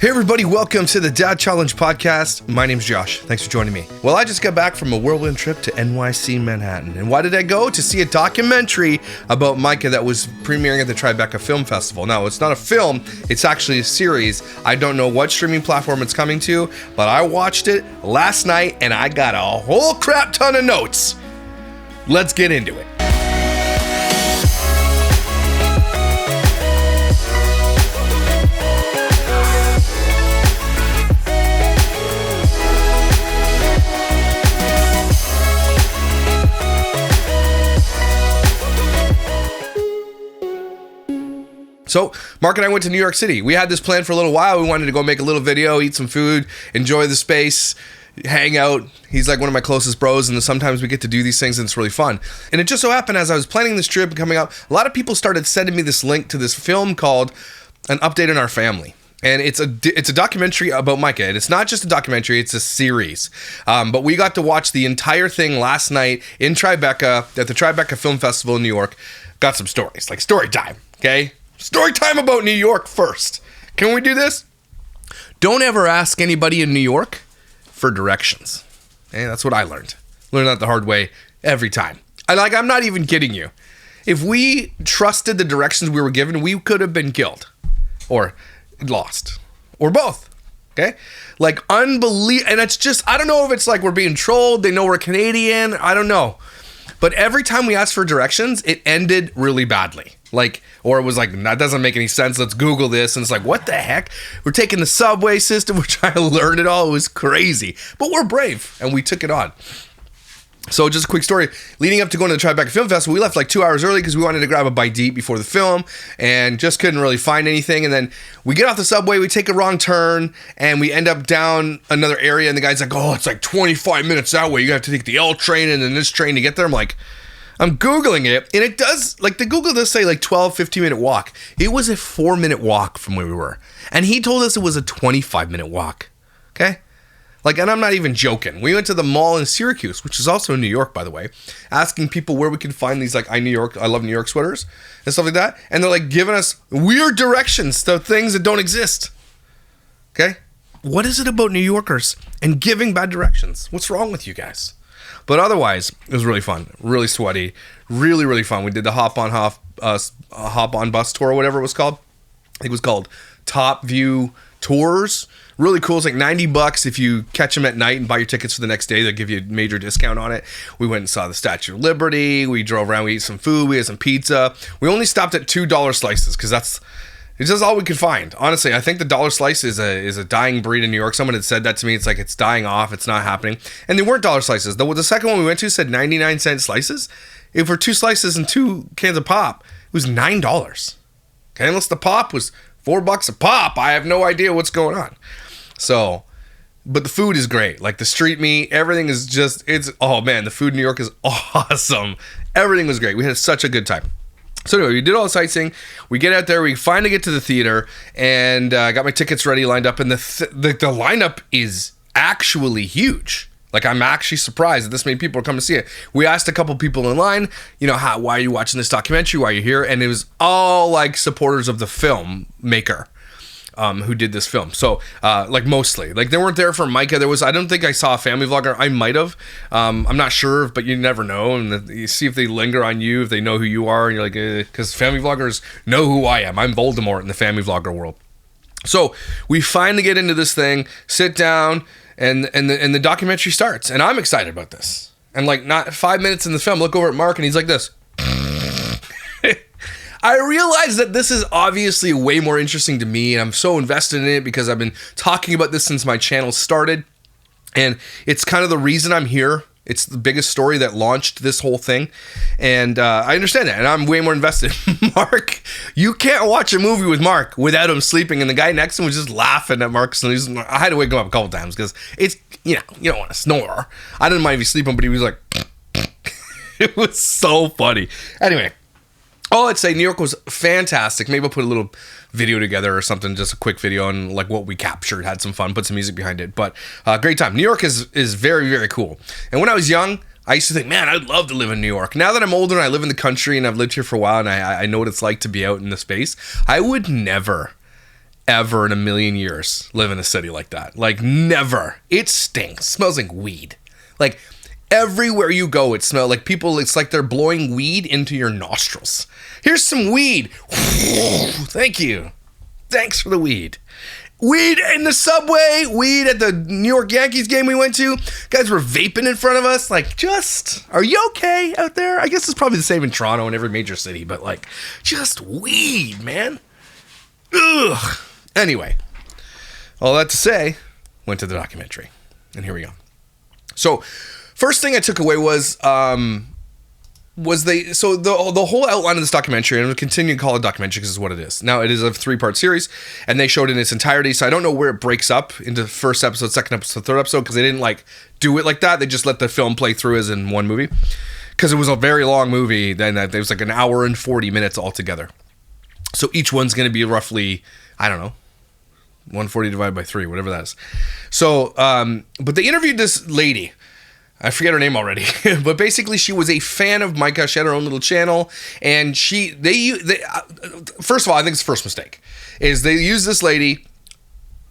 Hey everybody, welcome to the Dad Challenge podcast. My name's Josh. Thanks for joining me. Well, I just got back from a whirlwind trip to NYC Manhattan. And why did I go? To see a documentary about Myka that was premiering at the Tribeca Film Festival. Now, it's not a film, it's actually a series. I don't know what streaming platform it's coming to, but I watched it last night and I got a whole crap ton of notes. Let's get into it. So, Mark and I went to New York City. We had this plan for a little while. We wanted to go make a little video, eat some food, enjoy the space, hang out. He's like one of my closest bros, and sometimes we get to do these things, and it's really fun. And it just so happened, as I was planning this trip and coming out, a lot of people started sending me this link to this film called An Update on Our Family. And it's a documentary about Myka. And it's not just a documentary, it's a series. But we got to watch the entire thing last night in Tribeca, at the Tribeca Film Festival in New York. Got some stories, like story time, okay? Story time about New York first. Can we do this? Don't ever ask anybody in New York for directions. Okay, that's what I learned. Learned that the hard way every time. I'm not even kidding you. If we trusted the directions we were given, we could have been killed or lost or both. Okay? Like unbelievable. And it's just, I don't know if it's like we're being trolled. They know we're Canadian. I don't know. But every time we asked for directions, it ended really badly. Or it was like, that doesn't make any sense. Let's Google this. And it's like, what the heck? We're taking the subway system. We're trying to learn it all. It was crazy. But we're brave, and we took it on. So just a quick story. Leading up to going to the Tribeca Film Festival, we left like 2 hours early because we wanted to grab a bite to eat before the film and just couldn't really find anything. And then we get off the subway, we take a wrong turn, and we end up down another area. And the guy's like, oh, it's like 25 minutes that way. You have to take the L train and then this train to get there. I'm like, I'm Googling it, and it does, like, the Google does say, like, 12, 15-minute walk. It was a 4-minute walk from where we were. And he told us it was a 25-minute walk, okay? Like, and I'm not even joking. We went to the mall in Syracuse, which is also in New York, by the way, asking people where we could find these, like, I love New York sweaters and stuff like that. And they're, like, giving us weird directions to things that don't exist, okay? What is it about New Yorkers and giving bad directions? What's wrong with you guys? But otherwise, it was really fun, really sweaty, really, really fun. We did the hop on bus tour or whatever it was called. I think it was called Top View Tours. Really cool. It's like $90 if you catch them at night and buy your tickets for the next day. They'll give you a major discount on it. We went and saw the Statue of Liberty. We drove around. We ate some food. We had some pizza. We only stopped at $2 slices because it's just all we could find. Honestly, I think the dollar slice is a dying breed in New York. Someone had said that to me. It's like it's dying off. It's not happening. And they weren't dollar slices. The second one we went to said 99-cent slices. If for 2 slices and 2 cans of pop, it was $9. Okay, unless the pop was $4 a pop, I have no idea what's going on. So, but the food is great. Like the street meat, everything is just, oh man, the food in New York is awesome. Everything was great. We had such a good time. So anyway, we did all the sightseeing. We get out there. We finally get to the theater, and got my tickets ready, lined up. And the lineup is actually huge. Like, I'm actually surprised that this many people are coming to see it. We asked a couple people in line, why are you watching this documentary? Why are you here? And it was all like supporters of the filmmaker who did this film. So, mostly. Like, they weren't there for Myka. I don't think I saw a family vlogger. I might have. I'm not sure, but you never know. And you see if they linger on you, if they know who you are. And you're like, because family vloggers know who I am. I'm Voldemort in the family vlogger world. So, we finally get into this thing, sit down, and the documentary starts. And I'm excited about this. And, like, not 5 minutes in the film, look over at Mark, and he's like this. I realize that this is obviously way more interesting to me, and I'm so invested in it because I've been talking about this since my channel started, and it's kind of the reason I'm here. It's the biggest story that launched this whole thing, and I understand that, and I'm way more invested. Mark, you can't watch a movie with Mark without him sleeping, and the guy next to him was just laughing at Mark, so I had to wake him up a couple times because it's, you don't want to snore. I didn't mind if he's sleeping, but he was like, it was so funny. Anyway. All I'd say, New York was fantastic. Maybe I'll put a little video together or something, just a quick video on like what we captured, had some fun, put some music behind it. But great time. New York is very, very cool. And when I was young, I used to think, man, I'd love to live in New York. Now that I'm older and I live in the country and I've lived here for a while and I know what it's like to be out in the space, I would never, ever in a million years live in a city like that. Like, never. It stinks. It smells like weed. Like, everywhere you go, it smells like people, it's like they're blowing weed into your nostrils. Here's some weed. Thank you. Thanks for the weed. Weed in the subway, weed at the New York Yankees game we went to. Guys were vaping in front of us. Like, just, are you okay out there? I guess it's probably the same in Toronto and every major city, but like, just weed, man. Ugh. Anyway, all that to say, went to the documentary. And here we go. So, first thing I took away was the whole outline of this documentary, and I'm going to continue to call it a documentary because it's what it is. Now, it is a 3-part series, and they showed it in its entirety, so I don't know where it breaks up into first episode, second episode, third episode, because they didn't like do it like that. They just let the film play through as in one movie, because it was a very long movie. Then it was like an hour and 40 minutes altogether. So each one's going to be roughly, I don't know, 140 divided by 3, whatever that is. So, but they interviewed this lady. I forget her name already, but basically she was a fan of Myka. She had her own little channel, and they first of all, I think it's the first mistake is they use this lady.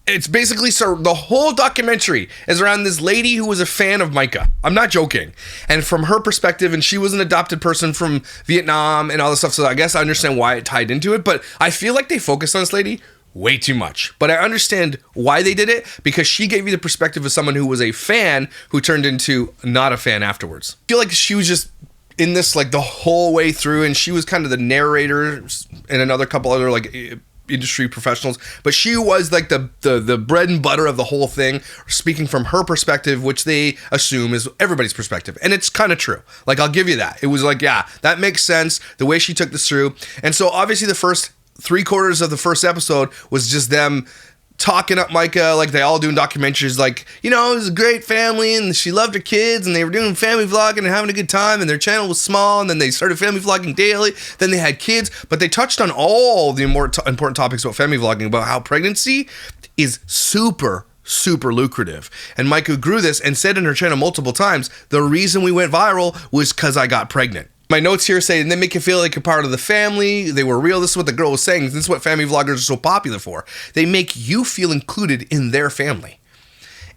It's basically, so the whole documentary is around this lady who was a fan of Myka. I'm not joking. And from her perspective, and she was an adopted person from Vietnam and all this stuff, so I guess I understand why it tied into it, but I feel like they focused on this lady way too much. But I understand why they did it, because she gave you the perspective of someone who was a fan who turned into not a fan afterwards. I feel like she was just in this like the whole way through, and she was kind of the narrator and another couple other like industry professionals, but she was like the bread and butter of the whole thing, speaking from her perspective, which they assume is everybody's perspective. And it's kind of true. Like, I'll give you that. It was like, yeah, that makes sense, the way she took this through. And so obviously the first 3/4 of the first episode was just them talking up Myka, like they all do in documentaries, like, you know, it was a great family and she loved her kids and they were doing family vlogging and having a good time, and their channel was small, and then they started family vlogging daily, then they had kids, but they touched on all the important topics about family vlogging, about how pregnancy is super lucrative. And Myka grew this and said in her channel multiple times, the reason we went viral was because I got pregnant. My notes here say, and they make you feel like you're part of the family. They were real. This is what the girl was saying. This is what family vloggers are so popular for. They make you feel included in their family.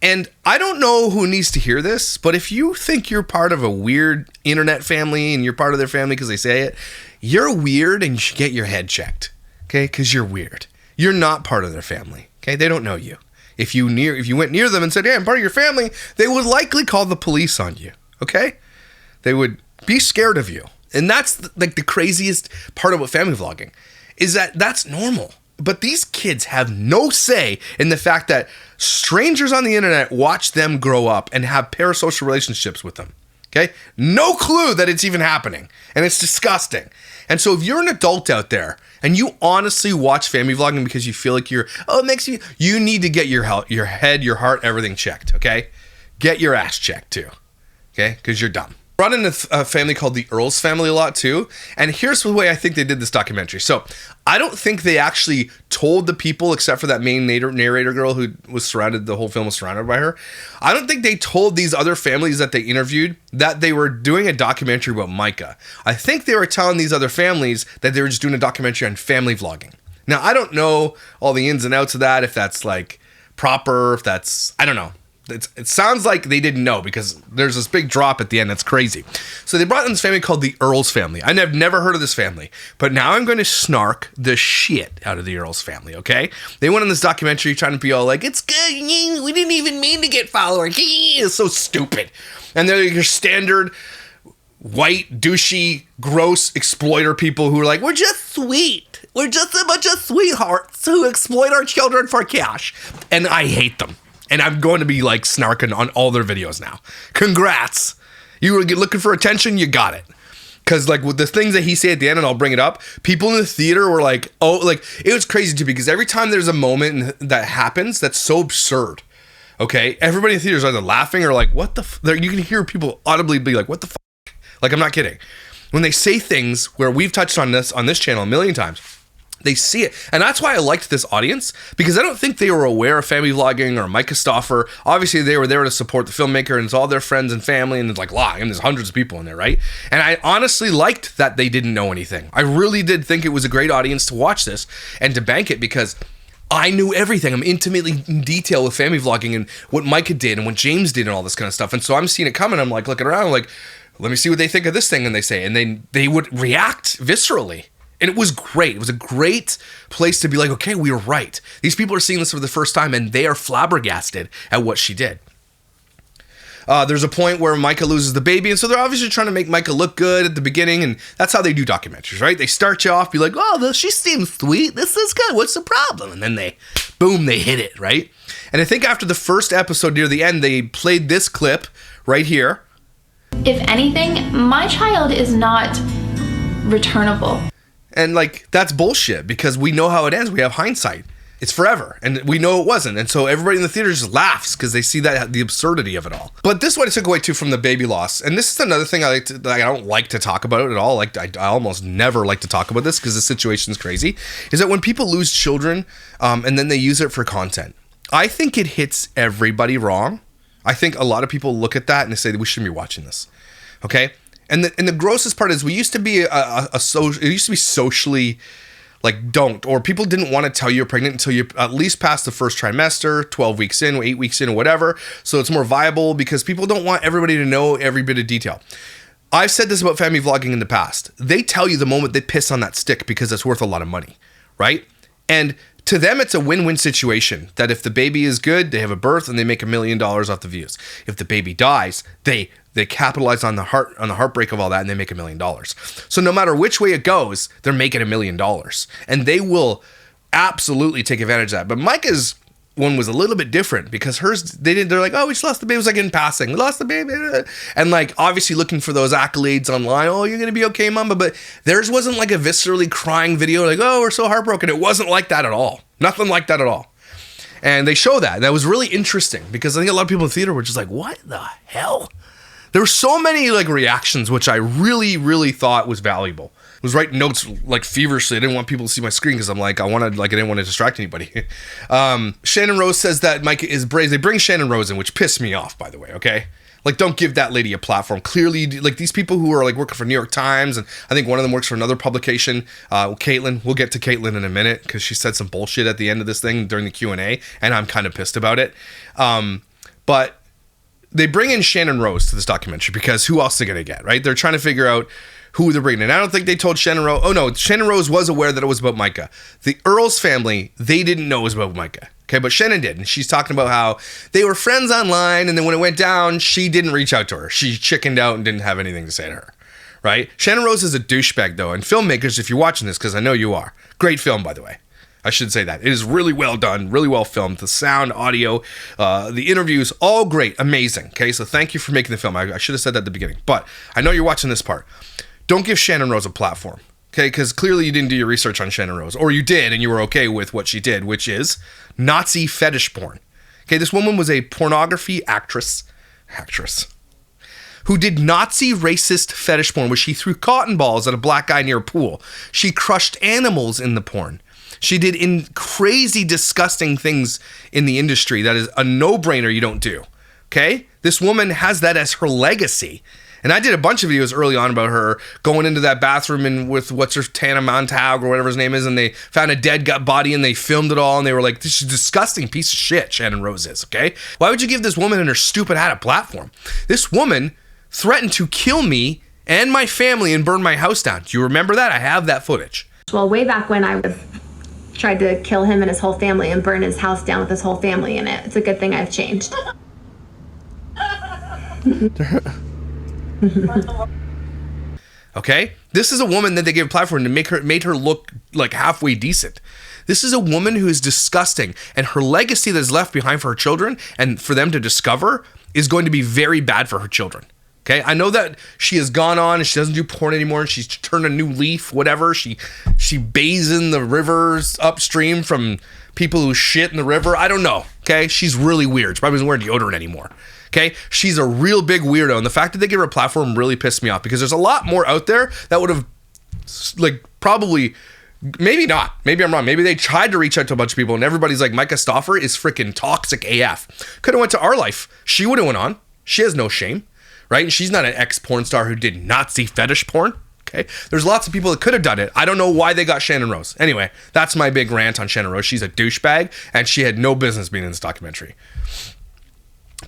And I don't know who needs to hear this, but if you think you're part of a weird internet family and you're part of their family because they say it, you're weird and you should get your head checked. Okay? Because you're weird. You're not part of their family. Okay? They don't know you. If you went near them and said, "Yeah, I'm part of your family," they would likely call the police on you. Okay? They would be scared of you. And that's like the craziest part about family vlogging, is that that's normal. But these kids have no say in the fact that strangers on the internet watch them grow up and have parasocial relationships with them. Okay? No clue that it's even happening. And it's disgusting. And so if you're an adult out there and you honestly watch family vlogging because you feel like it makes you need to get your head, your heart, everything checked. Okay? Get your ass checked too. Okay? Because you're dumb. Brought in a family called the Earl's family a lot too, and here's the way I think they did this documentary. So I don't think they actually told the people, except for that main narrator girl who was surrounded, the whole film was surrounded by her. I don't think they told these other families that they interviewed that they were doing a documentary about Myka. I think they were telling these other families that they were just doing a documentary on family vlogging. Now, I don't know all the ins and outs of that, if that's like proper, if that's, I don't know. It sounds like they didn't know, because there's this big drop at the end that's crazy. So they brought in this family called the Earl's family. I've never heard of this family, but now I'm going to snark the shit out of the Earl's family, okay? They went on this documentary trying to be all like, it's good, we didn't even mean to get followers. It's so stupid. And they're your standard white, douchey, gross exploiter people who are like, we're just sweet. We're just a bunch of sweethearts who exploit our children for cash. And I hate them. And I'm going to be like snarking on all their videos now. Congrats. You were looking for attention, you got it. Because like with the things that he said at the end, and I'll bring it up, people in the theater were like, oh, like it was crazy too, because every time there's a moment that happens that's so absurd, okay, everybody in the theater is either laughing or like, what the you can hear people audibly be like, what the fuck? Like, I'm not kidding. When they say things where we've touched on this channel a million times, they see it. And that's why I liked this audience, because I don't think they were aware of family vlogging or Myka Stauffer. Obviously, they were there to support the filmmaker, and it's all their friends and family, and it's like, and there's hundreds of people in there, right? And I honestly liked that they didn't know anything. I really did think it was a great audience to watch this and to bank it, because I knew everything. I'm intimately in detail with family vlogging and what Myka did and what James did and all this kind of stuff. And so I'm seeing it coming. I'm like looking around, like, let me see what they think of this thing. And they say, and then they would react viscerally. And it was great. It was a great place to be like, okay, we were right. These people are seeing this for the first time and they are flabbergasted at what she did. There's a point where Myka loses the baby, and so they're obviously trying to make Myka look good at the beginning, and that's how they do documentaries, right? They start you off, be like, oh, she seems sweet, this is good, what's the problem? And then they hit it, right? And I think after the first episode near the end, they played this clip right here. If anything, my child is not returnable. And like, that's bullshit, because we know how it ends, we have hindsight. It's forever, and we know it wasn't, and so everybody in the theater just laughs because they see that the absurdity of it all. But this is what I took away too from the baby loss, and this is another thing I don't like to talk about at all. Like I almost never like to talk about this because the situation is crazy. Is that when people lose children, and then they use it for content? I think it hits everybody wrong. I think a lot of people look at that and they say that we shouldn't be watching this. Okay, and the grossest part is we used to be it used to be socially. Like, don't, or people didn't want to tell you're pregnant until you're at least past the first trimester, 12 weeks in, 8 weeks in, or whatever. So it's more viable because people don't want everybody to know every bit of detail. I've said this about family vlogging in the past. They tell you the moment they piss on that stick because it's worth a lot of money, right? And to them, it's a win-win situation that if the baby is good, they have a birth and they make $1 million off the views. If the baby dies, they capitalize on the heartbreak of all that and they make $1 million. So no matter which way it goes, they're making $1 million, and they will absolutely take advantage of that. But Myka's one was a little bit different because they're like, oh, we just lost the baby. It was like in passing, we lost the baby, and like obviously looking for those accolades online. Oh, you're gonna be okay, mama. But theirs wasn't like a viscerally crying video, like, oh, we're so heartbroken. It wasn't like that at all. Nothing like that at all. And they show that. That was really interesting because I think a lot of people in the theater were just like, what the hell? There were so many like reactions, which I really, really thought was valuable. I was writing notes like feverishly. I didn't want people to see my screen because I'm like, I didn't want to distract anybody. Shannon Rose says that Myka is brave. They bring Shannon Rose in, which pissed me off, by the way. Okay, like don't give that lady a platform. Clearly, like these people who are like working for New York Times, and I think one of them works for another publication. Caitlin, we'll get to Caitlin in a minute because she said some bullshit at the end of this thing during the Q&A, and I'm kind of pissed about it. But they bring in Shannon Rose to this documentary because who else are they going to get, right? They're trying to figure out who they're bringing in. I don't think they told Shannon Rose. Oh, no, Shannon Rose was aware that it was about Myka. The Earl's family, they didn't know it was about Myka. Okay, but Shannon did. And she's talking about how they were friends online, and then when it went down, she didn't reach out to her. She chickened out and didn't have anything to say to her, right? Shannon Rose is a douchebag, though. And filmmakers, if you're watching this, because I know you are. Great film, by the way. I should say that. It is really well done, really well filmed. The sound, audio, the interviews, all great, amazing. Okay, so thank you for making the film. I should have said that at the beginning, but I know you're watching this part. Don't give Shannon Rose a platform, okay? Because clearly you didn't do your research on Shannon Rose, or you did and you were okay with what she did, which is Nazi fetish porn. Okay, this woman was a pornography actress who did Nazi racist fetish porn, where she threw cotton balls at a black guy near a pool. She crushed animals in the porn. She did crazy, disgusting things in the industry that is a no-brainer you don't do, okay? This woman has that as her legacy. And I did a bunch of videos early on about her going into that bathroom and with what's her Tana Montag or whatever his name is, and they found a dead gut body and they filmed it all and they were like, this is a disgusting piece of shit, Shannon Rose is, okay? Why would you give this woman and her stupid hat a platform? This woman threatened to kill me and my family and burn my house down. Do you remember that? I have that footage. Well, way back when I tried to kill him and his whole family and burn his house down with his whole family in it. It's a good thing I've changed. Okay? This is a woman that they gave a platform to made her look like halfway decent. This is a woman who is disgusting, and her legacy that is left behind for her children and for them to discover is going to be very bad for her children. Okay, I know that she has gone on and she doesn't do porn anymore and she's turned a new leaf, whatever. She bathes in the rivers upstream from people who shit in the river. I don't know, okay? She's really weird. She probably doesn't wear deodorant anymore, okay? She's a real big weirdo, and the fact that they gave her a platform really pissed me off because there's a lot more out there that would have, like, probably, maybe not. Maybe I'm wrong. Maybe they tried to reach out to a bunch of people and everybody's like, Myka Stauffer is freaking toxic AF. Could have went to Our Life. She would have went on. She has no shame. Right? She's not an ex-porn star who did Nazi fetish porn, Okay, there's lots of people that could have done it. I don't know why they got Shannon Rose. Anyway, that's my big rant on Shannon Rose. She's a douchebag, and she had no business being in this documentary.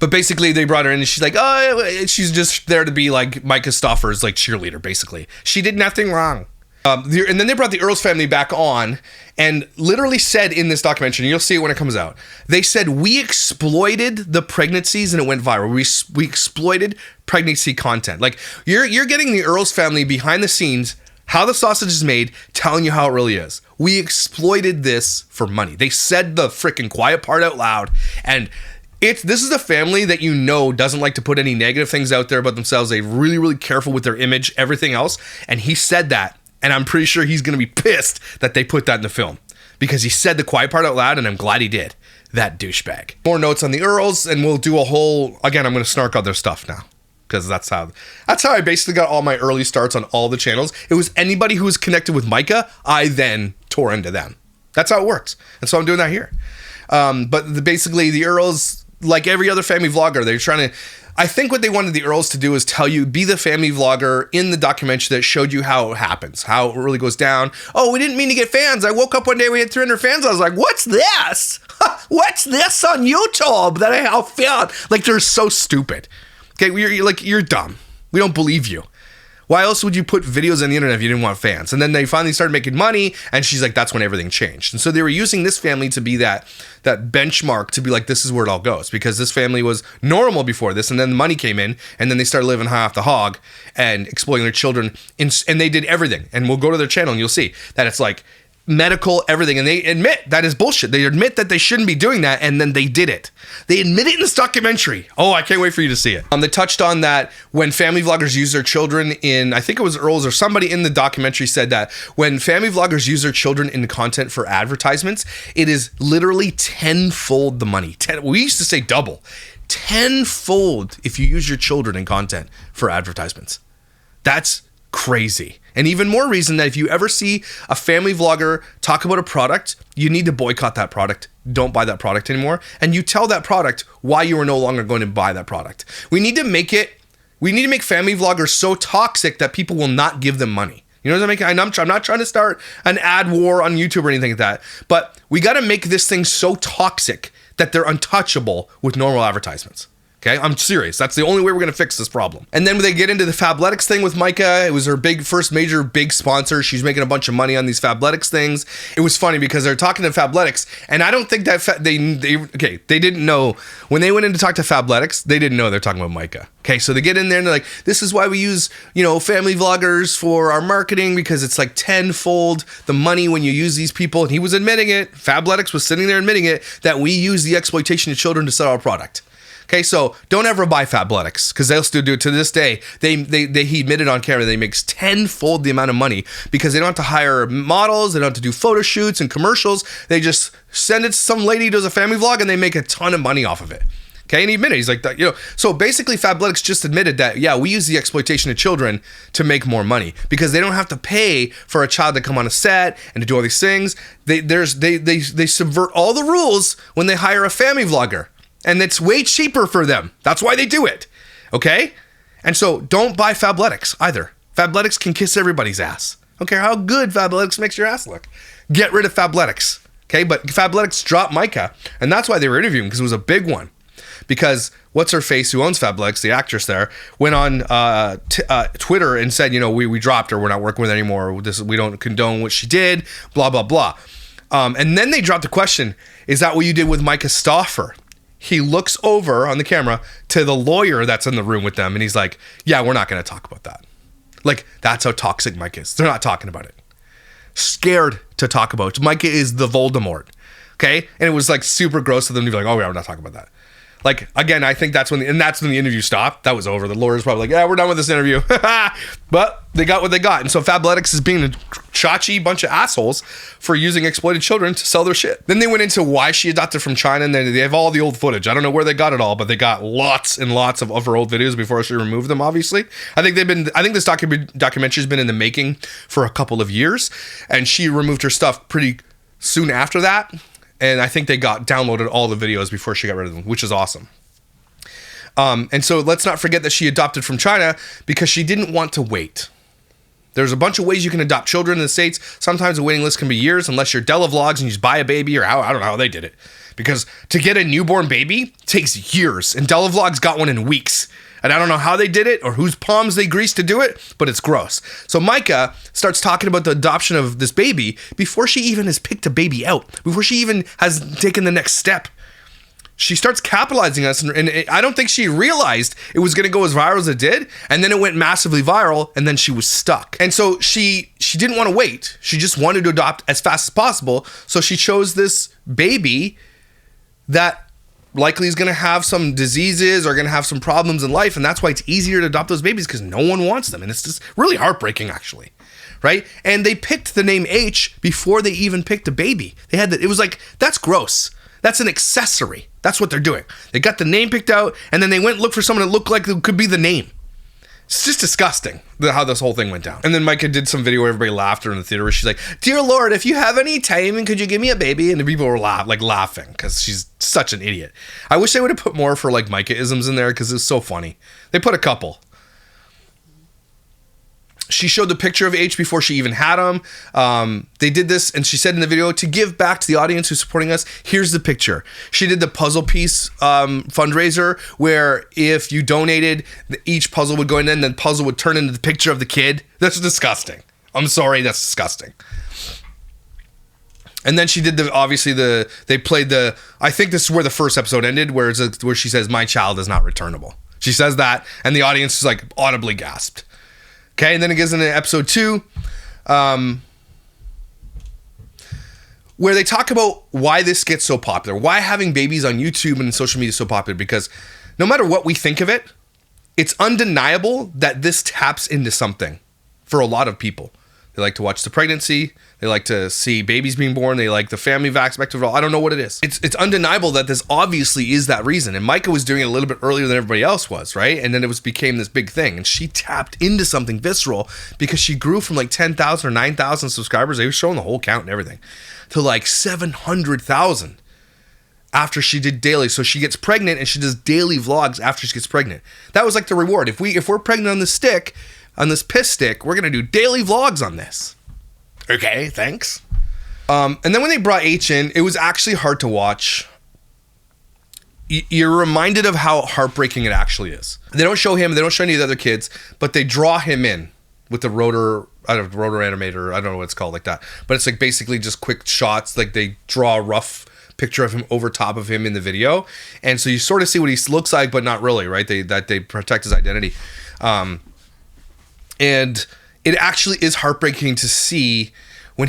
But basically, they brought her in, and she's like, oh, she's just there to be like Myka Stauffer's like cheerleader. Basically, she did nothing wrong. And then they brought the Earl's family back on and literally said in this documentary, and you'll see it when it comes out, they said, we exploited the pregnancies and it went viral. We exploited pregnancy content. Like, you're getting the Earl's family behind the scenes, how the sausage is made, telling you how it really is. We exploited this for money. They said the freaking quiet part out loud. And this is a family that you know doesn't like to put any negative things out there about themselves. They're really, really careful with their image, everything else. And he said that. And I'm pretty sure he's going to be pissed that they put that in the film because he said the quiet part out loud, and I'm glad he did. That douchebag. More notes on the Earls, and we'll do a whole, again, I'm going to snark other stuff now because that's how I basically got all my early starts on all the channels. It was anybody who was connected with Myka, I then tore into them. That's how it works. And so I'm doing that here. Basically, the Earls, like every other family vlogger, they're trying to, I think what they wanted the Earls to do is tell you, be the family vlogger in the documentary that showed you how it happens, how it really goes down. Oh, we didn't mean to get fans. I woke up one day, we had 300 fans. I was like, what's this? What's this on YouTube that I have found? Like, they're so stupid. Okay, you're dumb. We don't believe you. Why else would you put videos on the internet if you didn't want fans? And then they finally started making money, and she's like, that's when everything changed. And so they were using this family to be that benchmark, to be like, this is where it all goes, because this family was normal before this, and then the money came in, and then they started living high off the hog and exploiting their children, and they did everything. And we'll go to their channel, and you'll see that it's like medical, everything, and they admit that is bullshit. They admit that they shouldn't be doing that, and then they did it. They admit it in this documentary. Oh, I can't wait for you to see it. They touched on that when family vloggers use their children in, I think it was Earl's or somebody in the documentary said that when family vloggers use their children in content for advertisements, it is literally tenfold the money. We used to say double. Tenfold if you use your children in content for advertisements. That's crazy. And even more reason that if you ever see a family vlogger talk about a product, you need to boycott that product. Don't buy that product anymore. And you tell that product why you are no longer going to buy that product. We need to make family vloggers so toxic that people will not give them money. You know what I mean? I'm not trying to start an ad war on YouTube or anything like that, but we got to make this thing so toxic that they're untouchable with normal advertisements. Okay, I'm serious. That's the only way we're going to fix this problem. And then when they get into the Fabletics thing with Myka, it was her first major big sponsor. She's making a bunch of money on these Fabletics things. It was funny because they're talking to Fabletics, and I don't think that they didn't know when they went in to talk to Fabletics, they didn't know they're talking about Myka. Okay, so they get in there and they're like, this is why we use, family vloggers for our marketing, because it's like tenfold the money when you use these people. And he was admitting it. Fabletics was sitting there admitting it, that we use the exploitation of children to sell our product. Okay, so don't ever buy Fabletics, because they'll still do it to this day. He admitted on camera they makes tenfold the amount of money because they don't have to hire models, they don't have to do photo shoots and commercials. They just send it to some lady who does a family vlog and they make a ton of money off of it. Okay, and he admitted, he's like that, So basically, Fabletics just admitted that, yeah, we use the exploitation of children to make more money because they don't have to pay for a child to come on a set and to do all these things. They subvert all the rules when they hire a family vlogger. And it's way cheaper for them. That's why they do it. Okay? And so don't buy Fabletics either. Fabletics can kiss everybody's ass. I don't care how good Fabletics makes your ass look. Get rid of Fabletics. Okay? But Fabletics dropped Myka. And that's why they were interviewing, because it was a big one. Because what's her face, who owns Fabletics, the actress there, went on Twitter and said, we dropped her. We're not working with her anymore. We don't condone what she did. Blah, blah, blah. And then they dropped the question, is that what you did with Myka Stauffer? He looks over on the camera to the lawyer that's in the room with them, and he's like, yeah, we're not going to talk about that. Like, that's how toxic Myka is. They're not talking about it. Scared to talk about it. Myka is the Voldemort. Okay? And it was like super gross of them to be like, oh, yeah, we're not talking about that. Like, again, I think that's when the interview stopped. That was over. The lawyer's probably like, yeah, we're done with this interview. But they got what they got. And so Fabletics is being a chachi bunch of assholes for using exploited children to sell their shit. Then they went into why she adopted from China, and then they have all the old footage. I don't know where they got it all, but they got lots and lots of her old videos before she removed them, obviously. I think this documentary's been in the making for a couple of years, and she removed her stuff pretty soon after that. And I think they downloaded all the videos before she got rid of them, which is awesome. And so let's not forget that she adopted from China because she didn't want to wait. There's a bunch of ways you can adopt children in the States. Sometimes the waiting list can be years unless you're Della Vlogs and you just buy a baby, or I don't know how they did it. Because to get a newborn baby takes years, and Della Vlogs got one in weeks. And I don't know how they did it or whose palms they greased to do it, but it's gross. So Myka starts talking about the adoption of this baby before she even has picked a baby out, before she even has taken the next step. She starts capitalizing us, and I don't think she realized it was going to go as viral as it did, and then it went massively viral, and then she was stuck. And so she didn't want to wait. She just wanted to adopt as fast as possible, so she chose this baby that likely is going to have some diseases or going to have some problems in life, and that's why it's easier to adopt those babies, because no one wants them, and it's just really heartbreaking, actually. Right? And they picked the name H before they even picked a baby. It was like, that's gross. That's an accessory. That's what they're doing. They got the name picked out, and then they went and looked for someone that looked like it could be the name. It's just disgusting how this whole thing went down. And then Myka did some video where everybody laughed her in the theater where she's like, "Dear Lord, if you have any time, could you give me a baby?" And the people were laughing because she's such an idiot. I wish they would have put more for like Myka-isms in there because it's so funny. They put a couple. She showed the picture of H before she even had him. They did this, and she said in the video, to give back to the audience who's supporting us, here's the picture. She did the puzzle piece fundraiser, where if you donated, each puzzle would go in, and then the puzzle would turn into the picture of the kid. That's disgusting. I'm sorry, that's disgusting. And then she did they played I think this is where the first episode ended, where she says, "My child is not returnable." She says that, and the audience is like audibly gasped. Okay, and then it goes into episode 2, where they talk about why this gets so popular, why having babies on YouTube and social media is so popular, because no matter what we think of it, it's undeniable that this taps into something for a lot of people. They like to watch the pregnancy. They like to see babies being born. They like the family aspect of it all. I don't know what it is. It's undeniable that this obviously is that reason. And Myka was doing it a little bit earlier than everybody else was, right? And then it became this big thing. And she tapped into something visceral because she grew from like 10,000 or 9,000 subscribers. They were showing the whole count and everything to like 700,000 after she did daily. So she gets pregnant and she does daily vlogs after she gets pregnant. That was like the reward. If we're pregnant on this piss stick, we're going to do daily vlogs on this. Okay, thanks. And then when they brought H in, it was actually hard to watch. You're reminded of how heartbreaking it actually is. They don't show him, they don't show any of the other kids, but they draw him in with the rotor animator, I don't know what it's called like that. But it's like basically just quick shots, like they draw a rough picture of him over top of him in the video. And so you sort of see what he looks like, but not really, right? They protect his identity. And it actually is heartbreaking to see when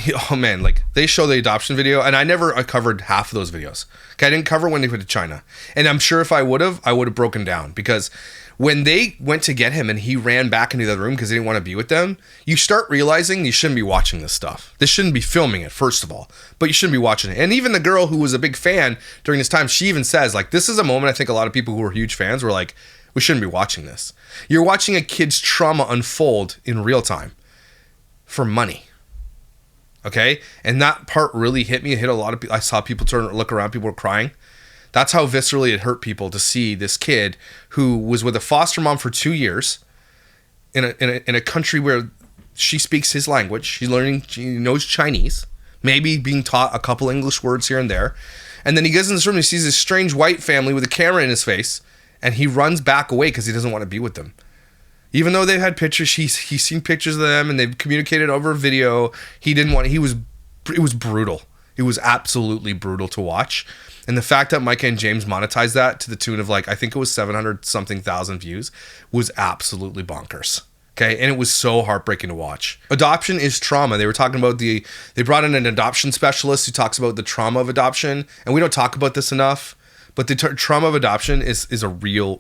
they show the adoption video, and I never covered half of those videos. Okay, I didn't cover when they went to China. And I'm sure if I would have broken down, because when they went to get him and he ran back into the other room because he didn't want to be with them, you start realizing you shouldn't be watching this stuff. This shouldn't be filming it, first of all, but you shouldn't be watching it. And even the girl who was a big fan during this time, she even says, like, this is a moment I think a lot of people who are huge fans were like, we shouldn't be watching this. You're watching a kid's trauma unfold in real time for money. Okay? And that part really hit me. It hit a lot of people. I saw people look around, people were crying. That's how viscerally it hurt people to see this kid who was with a foster mom for 2 years in a country where she speaks his language. She knows Chinese, maybe being taught a couple English words here and there. And then he goes in this room and he sees this strange white family with a camera in his face. And he runs back away because he doesn't want to be with them. Even though they've had pictures, he's seen pictures of them and they've communicated over video. It was brutal. It was absolutely brutal to watch. And the fact that Myka and James monetized that to the tune of like, I think it was 700 something thousand views was absolutely bonkers. Okay. And it was so heartbreaking to watch. Adoption is trauma. They were talking about they brought in an adoption specialist who talks about the trauma of adoption. And we don't talk about this enough. But the trauma of adoption is a real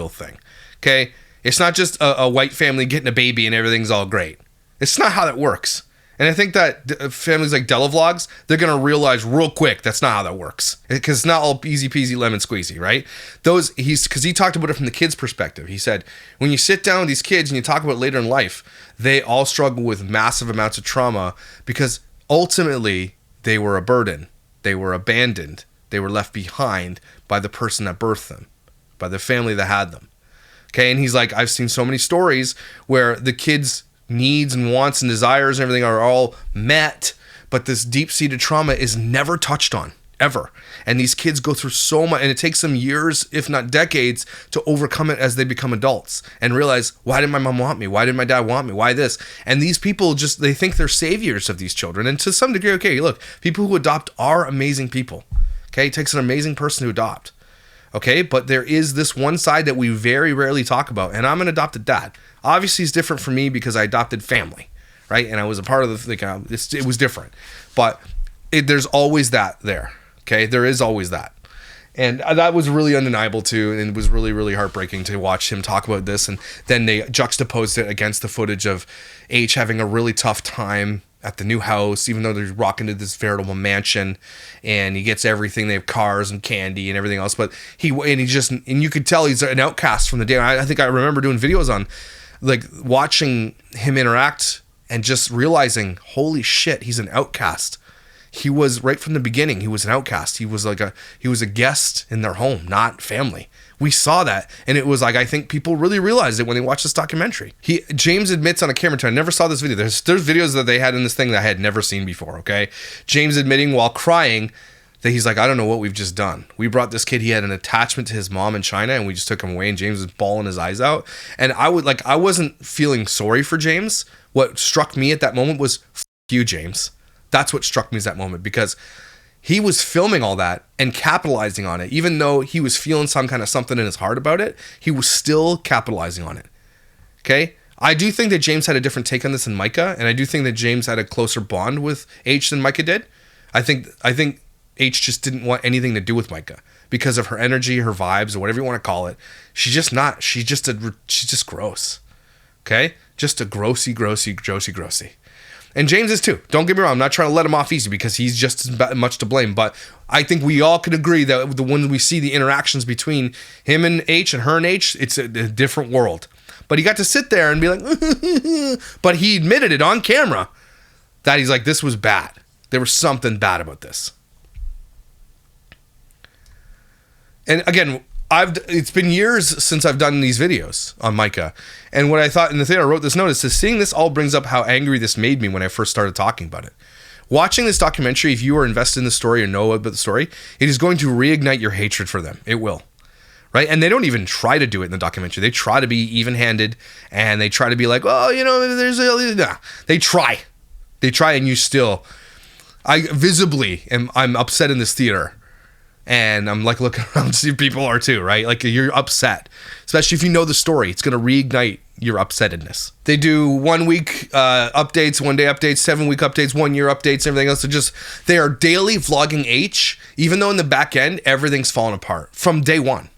thing, okay? It's not just a white family getting a baby and everything's all great. It's not how that works. And I think that families like Della Vlogs, they're going to realize real quick that's not how that works. Because it's not all easy peasy lemon squeezy, right? Because he talked about it from the kids' perspective. He said, when you sit down with these kids and you talk about it later in life, they all struggle with massive amounts of trauma because ultimately they were a burden. They were abandoned. They were left behind by the person that birthed them, by the family that had them. Okay, and he's like, I've seen so many stories where the kids needs and wants and desires and everything are all met, but this deep-seated trauma is never touched on, ever. And these kids go through so much, and it takes them years, if not decades, to overcome it as they become adults and realize, why did my mom want me? Why did my dad want me? Why this? And these people just, they think they're saviors of these children. And to some degree, okay, look, people who adopt are amazing people. Okay, it takes an amazing person to adopt. Okay, but there is this one side that we very rarely talk about, and I'm an adopted dad. Obviously, it's different for me because I adopted family, right? And I was a part of the, like, it was different. But there's always that there, okay? There is always that. And that was really undeniable too, and it was really, really heartbreaking to watch him talk about this. And then they juxtaposed it against the footage of H having a really tough time at the new house, even though they're rocking to this veritable mansion, and he gets everything. They have cars and candy and everything else, but you could tell he's an outcast from the day. I think I remember doing videos on, like, watching him interact and just realizing, holy shit, he's an outcast. He was, right from the beginning, he was an outcast. He was a guest in their home, not family. We saw that, and it was like, I think people really realized it when they watched this documentary. James admits on a camera turn, I never saw this video. There's videos that they had in this thing that I had never seen before, okay? James admitting while crying that he's like, I don't know what we've just done. We brought this kid, he had an attachment to his mom in China, and we just took him away, and James was bawling his eyes out. And I wasn't feeling sorry for James. What struck me at that moment was, F you, James. That's what struck me at that moment, because he was filming all that and capitalizing on it. Even though he was feeling some kind of something in his heart about it, he was still capitalizing on it. Okay? I do think that James had a different take on this than Myka, and I do think that James had a closer bond with H than Myka did. I think H just didn't want anything to do with Myka because of her energy, her vibes, or whatever you want to call it. She's just gross. Okay? Just a grossy. And James is too. Don't get me wrong. I'm not trying to let him off easy because he's just as much to blame. But I think we all could agree that when we see the interactions between him and H and her and H, it's a different world. But he got to sit there and be like, but he admitted it on camera that he's like, this was bad. There was something bad about this. And again, it's been years since I've done these videos on Myka, and what I thought, and the thing I wrote this note is, seeing this all brings up how angry this made me when I first started talking about it. Watching this documentary, if you are invested in the story or know about the story, it is going to reignite your hatred for them. It will, right? And they don't even try to do it in the documentary. They try to be even-handed, and they try to be like, oh, you know, they try, and you still, I'm upset in this theater. And I'm like looking around to see if people are too, right? Like, you're upset. Especially if you know the story. It's going to reignite your upsettedness. They do 1 week updates, 1 day updates, 7 week updates, 1 year updates, everything else. So they are daily vlogging H, even though in the back end, everything's fallen apart from day one.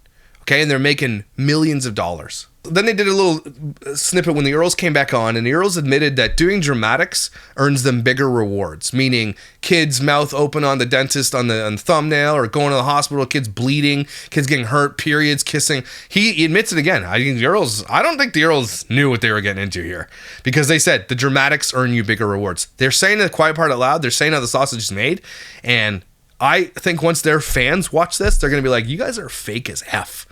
Okay, and they're making millions of dollars. Then they did a little snippet when the Earls came back on, and the Earls admitted that doing dramatics earns them bigger rewards, meaning kids' mouth open on the dentist on the thumbnail, or going to the hospital, kids bleeding, kids getting hurt, periods, kissing. He admits it again. I don't think the Earls knew what they were getting into here, because they said the dramatics earn you bigger rewards. They're saying the quiet part out loud. They're saying how the sausage is made, and I think once their fans watch this, they're going to be like, you guys are fake as F.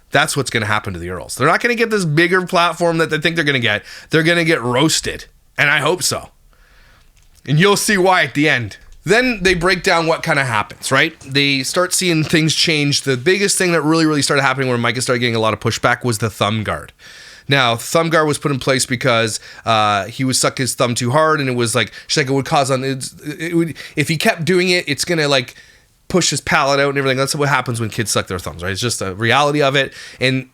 That's what's going to happen to the Earls. They're not going to get this bigger platform that they think they're going to get. They're going to get roasted. And I hope so. And you'll see why at the end. Then they break down what kind of happens, right? They start seeing things change. The biggest thing that really, really started happening when Myka started getting a lot of pushback was the thumb guard. Now, thumb guard was put in place because he was sucking his thumb too hard, and it was like, she's like, it would cause if he kept doing it, it's going to like push his palate out and everything. That's what happens when kids suck their thumbs, right? It's just a reality of it. And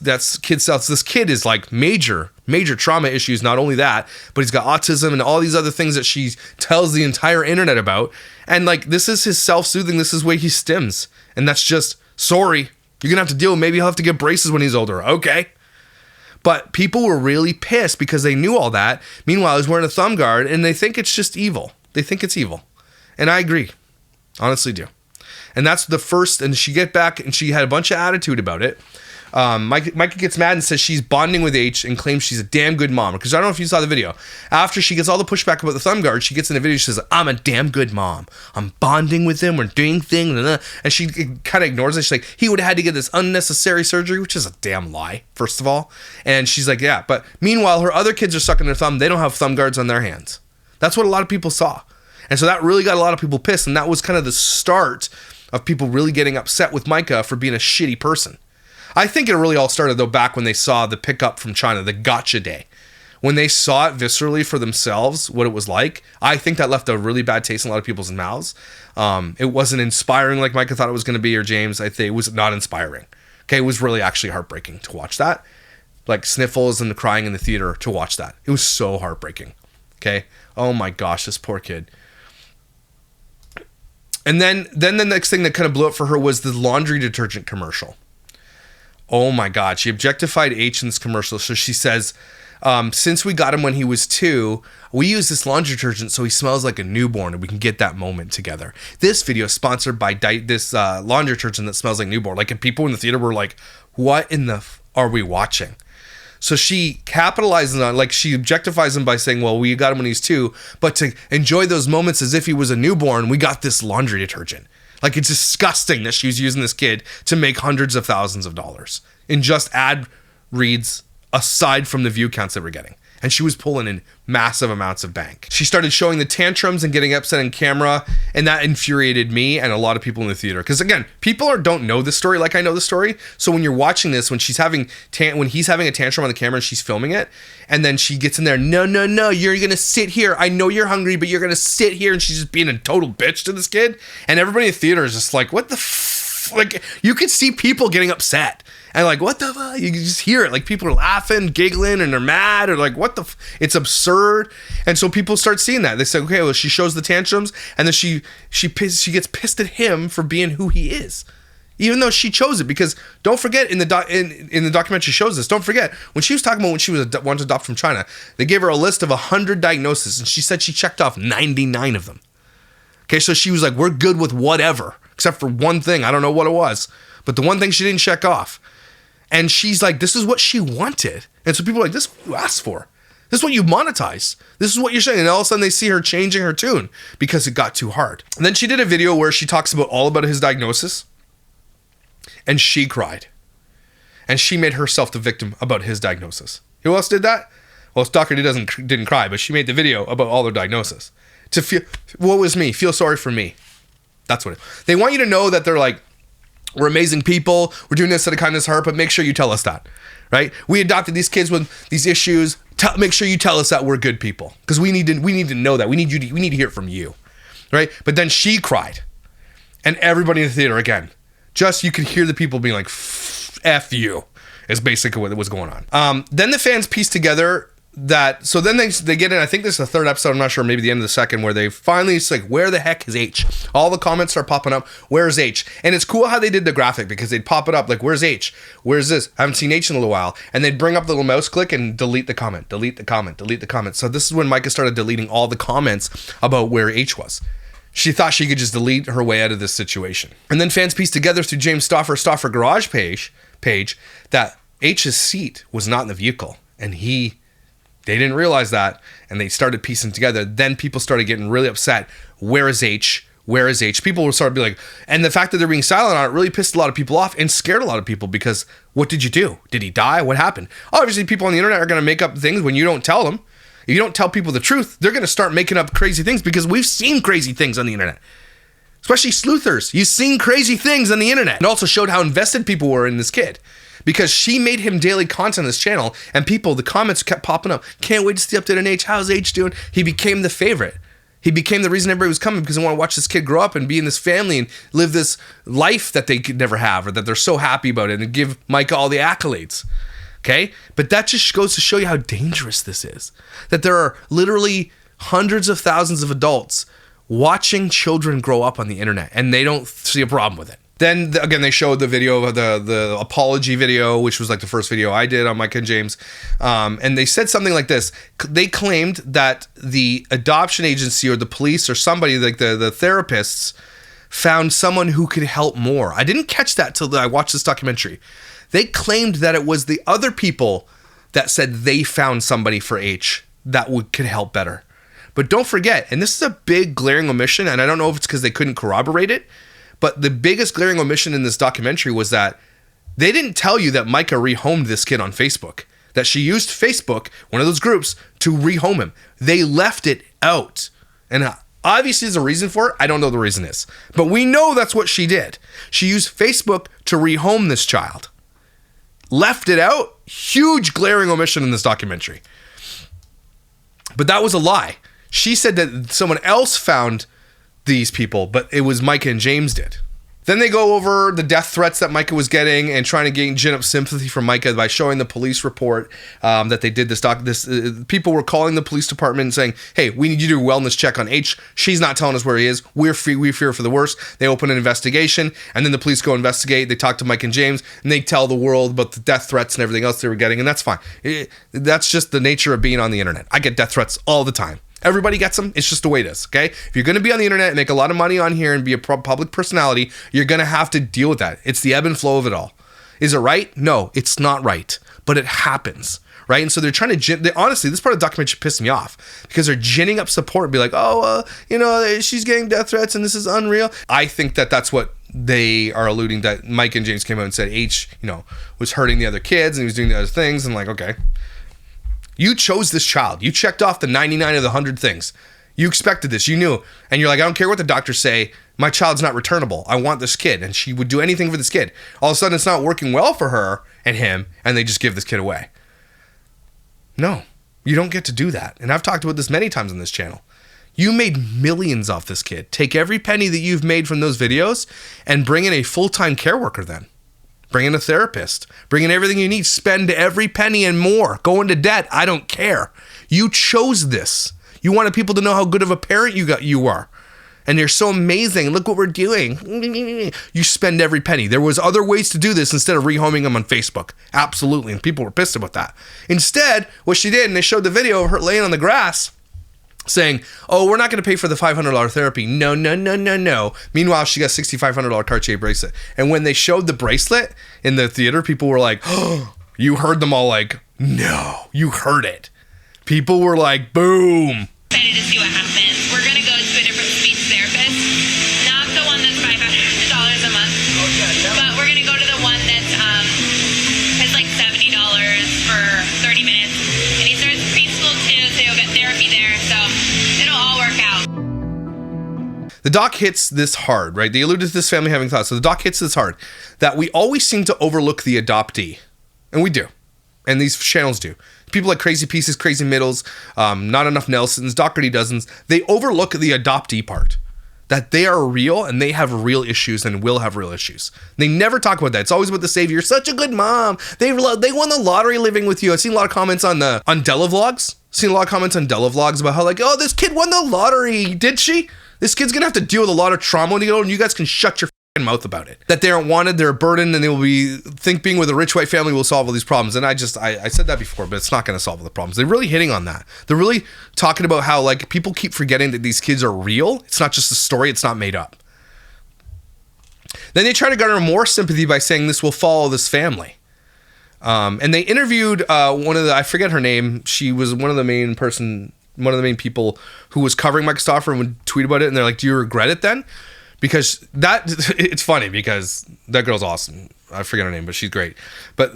that's kid self. This kid is like major trauma issues. Not only that, but he's got autism and all these other things that she tells the entire internet about. And like, this is his self-soothing. This is where he stims. And that's just, sorry, you're gonna have to deal with, maybe he'll have to get braces when he's older. Okay. But people were really pissed because they knew all that. Meanwhile, he's wearing a thumb guard, and they think it's just evil. They think it's evil. And I agree. Honestly do. And that's the first, and she get back, and she had a bunch of attitude about it. Myka gets mad and says she's bonding with H and claims she's a damn good mom. Because I don't know if you saw the video. After she gets all the pushback about the thumb guard, she gets in the video, she says, I'm a damn good mom. I'm bonding with him, we're doing things, and she kind of ignores it. She's like, he would have had to get this unnecessary surgery, which is a damn lie, first of all. And she's like, yeah, but meanwhile, her other kids are sucking their thumb. They don't have thumb guards on their hands. That's what a lot of people saw. And so that really got a lot of people pissed, and that was kind of the start of people really getting upset with Myka for being a shitty person. I think it really all started, though, back when they saw the pickup from China, the gotcha day. When they saw it viscerally for themselves, what it was like, I think that left a really bad taste in a lot of people's mouths. It wasn't inspiring like Myka thought it was going to be, or James. I think it was not inspiring. Okay, it was really actually heartbreaking to watch that. Like sniffles and the crying in the theater to watch that. It was so heartbreaking. Okay? Oh my gosh, this poor kid. And then the next thing that kind of blew up for her was the laundry detergent commercial. Oh my God, she objectified H in this commercial. So she says, since we got him when he was 2, we use this laundry detergent so he smells like a newborn and we can get that moment together. This video is sponsored by this laundry detergent that smells like newborn. Like, and people in the theater were like, what in the are we watching? So she capitalizes on, like, she objectifies him by saying, well, we got him when he's 2, but to enjoy those moments as if he was a newborn, we got this laundry detergent. Like, it's disgusting that she was using this kid to make hundreds of thousands of dollars in just ad reads aside from the view counts that we're getting. And she was pulling in massive amounts of bank. She started showing the tantrums and getting upset on camera, and that infuriated me and a lot of people in the theater. Because again, people don't know the story like I know the story. So when you're watching this, when he's having a tantrum on the camera and she's filming it, and then she gets in there, no, you're gonna sit here. I know you're hungry, but you're gonna sit here, and she's just being a total bitch to this kid. And everybody in the theater is just like, what the like, you could see people getting upset. And like, what the fuck? You can just hear it. Like, people are laughing, giggling, and they're mad, or like, what the it's absurd. And so people start seeing that. They say, okay, well, she shows the tantrums, and then she gets pissed at him for being who he is, even though she chose it. Because don't forget, in the documentary shows this. Don't forget when she was talking about when she was wanted to adopt from China, they gave her a list of 100 diagnoses, and she said she checked off 99 of them. Okay, so she was like, we're good with whatever, except for one thing. I don't know what it was, but the one thing she didn't check off. And she's like, this is what she wanted. And so people are like, this is what you asked for. This is what you monetize. This is what you're saying. And all of a sudden they see her changing her tune because it got too hard. And then she did a video where she talks all about his diagnosis. And she cried. And she made herself the victim about his diagnosis. Who else did that? Well, Stalker didn't cry, but she made the video about all their diagnosis. To feel, what was me? Feel sorry for me. That's what they want you to know, that they're like, we're amazing people. We're doing this out of kindness of heart, but make sure you tell us that, right? We adopted these kids with these issues. Make sure you tell us that we're good people, because we need to know that. We need to hear it from you, right? But then she cried, and everybody in the theater again, just you could hear the people being like, "F you," is basically what was going on. Then the fans pieced together that, so then they get in, I think this is the third episode, I'm not sure, maybe the end of the second, where they finally, it's like, where the heck is H? All the comments start popping up, where's H? And it's cool how they did the graphic, because they'd pop it up like, where's H? Where's this? I haven't seen H in a little while. And they'd bring up the little mouse click and delete the comment, delete the comment, delete the comment. So this is when Myka started deleting all the comments about where H was. She thought she could just delete her way out of this situation. And then fans pieced together through James Stauffer Garage page that H's seat was not in the vehicle, and they didn't realize that, and they started piecing together. Then people started getting really upset. Where is H? Where is H? People would start to be like, and the fact that they're being silent on it really pissed a lot of people off and scared a lot of people, because what did you do? Did he die? What happened? Obviously, people on the internet are going to make up things when you don't tell them. If you don't tell people the truth, they're going to start making up crazy things, because we've seen crazy things on the internet. Especially sleuthers. You've seen crazy things on the internet. It also showed how invested people were in this kid, because she made him daily content on this channel, and the comments kept popping up. Can't wait to see update on H. How's H doing? He became the favorite. He became the reason everybody was coming, because they want to watch this kid grow up and be in this family and live this life that they could never have, or that they're so happy about it, and give Myka all the accolades. Okay? But that just goes to show you how dangerous this is. That there are literally hundreds of thousands of adults watching children grow up on the internet, and they don't see a problem with it. Then, again, they showed the video of the apology video, which was like the first video I did on Myka and James. And they said something like this. They claimed that the adoption agency or the police or somebody, like the therapists, found someone who could help more. I didn't catch that till I watched this documentary. They claimed that it was the other people that said they found somebody for H that could help better. But don't forget, and this is a big glaring omission, and I don't know if it's because they couldn't corroborate it, but the biggest glaring omission in this documentary was that they didn't tell you that Myka rehomed this kid on Facebook, that she used Facebook, one of those groups, to rehome him. They left it out. And obviously there's a reason for it. I don't know the reason is. But we know that's what she did. She used Facebook to rehome this child. Left it out. Huge glaring omission in this documentary. But that was a lie. She said that someone else found these people, but it was Myka and James did. Then they go over the death threats that Myka was getting and trying to gin up sympathy for Myka by showing the police report that they did this. People were calling the police department and saying, hey, we need you to do a wellness check on H. She's not telling us where he is. We fear for the worst. They open an investigation, and then the police go investigate. They talk to Myka and James, and they tell the world about the death threats and everything else they were getting, and that's fine. That's just the nature of being on the internet. I get death threats all the time. Everybody gets them. It's just the way it is, okay? If you're going to be on the internet and make a lot of money on here and be a public personality, you're going to have to deal with that. It's the ebb and flow of it all. Is it right? No, it's not right, but it happens, right? And so they're trying to, honestly, this part of the documentary pissed me off because they're ginning up support and be like, she's getting death threats and this is unreal. I think that that's what they are alluding, that Mike and James came out and said H, was hurting the other kids and he was doing the other things. And like, okay. You chose this child. You checked off the 99 of the 100 things. You expected this. You knew. And you're like, I don't care what the doctors say. My child's not returnable. I want this kid. And she would do anything for this kid. All of a sudden, it's not working well for her and him, and they just give this kid away. No, you don't get to do that. And I've talked about this many times on this channel. You made millions off this kid. Take every penny that you've made from those videos and bring in a full-time care worker then. Bring in a therapist. Bring in everything you need. Spend every penny and more. Go into debt. I don't care. You chose this. You wanted people to know how good of a parent you are. And you're so amazing. Look what we're doing. You spend every penny. There was other ways to do this instead of rehoming them on Facebook. Absolutely. And people were pissed about that. Instead, what she did, and they showed the video of her laying on the grass, saying, oh, we're not going to pay for the $500 therapy. No. Meanwhile, she got a $6,500 Cartier bracelet. And when they showed the bracelet in the theater, people were like, oh, you heard them all like, no, you heard it. People were like, boom. Excited to see what happens. We're going to go to a different speech therapist. Not the one that's $500 a month. But we're going to go to the one that's it's like $70 for 30 minutes. And he starts preschool too, so you'll get therapy there. So it'll all work out. The doc hits this hard, right? They alluded to this family having thoughts. So the doc hits this hard that we always seem to overlook the adoptee. And we do. And these channels do. People like Crazy Pieces, Crazy Middles, Not Enough Nelsons, Doherty Dozens, they overlook the adoptee part. That they are real and they have real issues and will have real issues. They never talk about that. It's always about the savior. You're such a good mom. They won the lottery living with you. I've seen a lot of comments on Della Vlogs. Seen a lot of comments on Della Vlogs about how like, oh, this kid won the lottery. Did she? This kid's going to have to deal with a lot of trauma when you go, and you guys can shut your mouth about it. That they aren't wanted, they're a burden, and they will think being with a rich white family will solve all these problems. And I said that before, but it's not going to solve all the problems. They're really hitting on that. They're really talking about how like people keep forgetting that these kids are real. It's not just a story. It's not made up. Then they try to garner more sympathy by saying this will follow this family. And they interviewed I forget her name. She was one of the main people who was covering Myka Stauffer and would tweet about it. And they're like, do you regret it then? Because it's funny because that girl's awesome. I forget her name, but she's great. But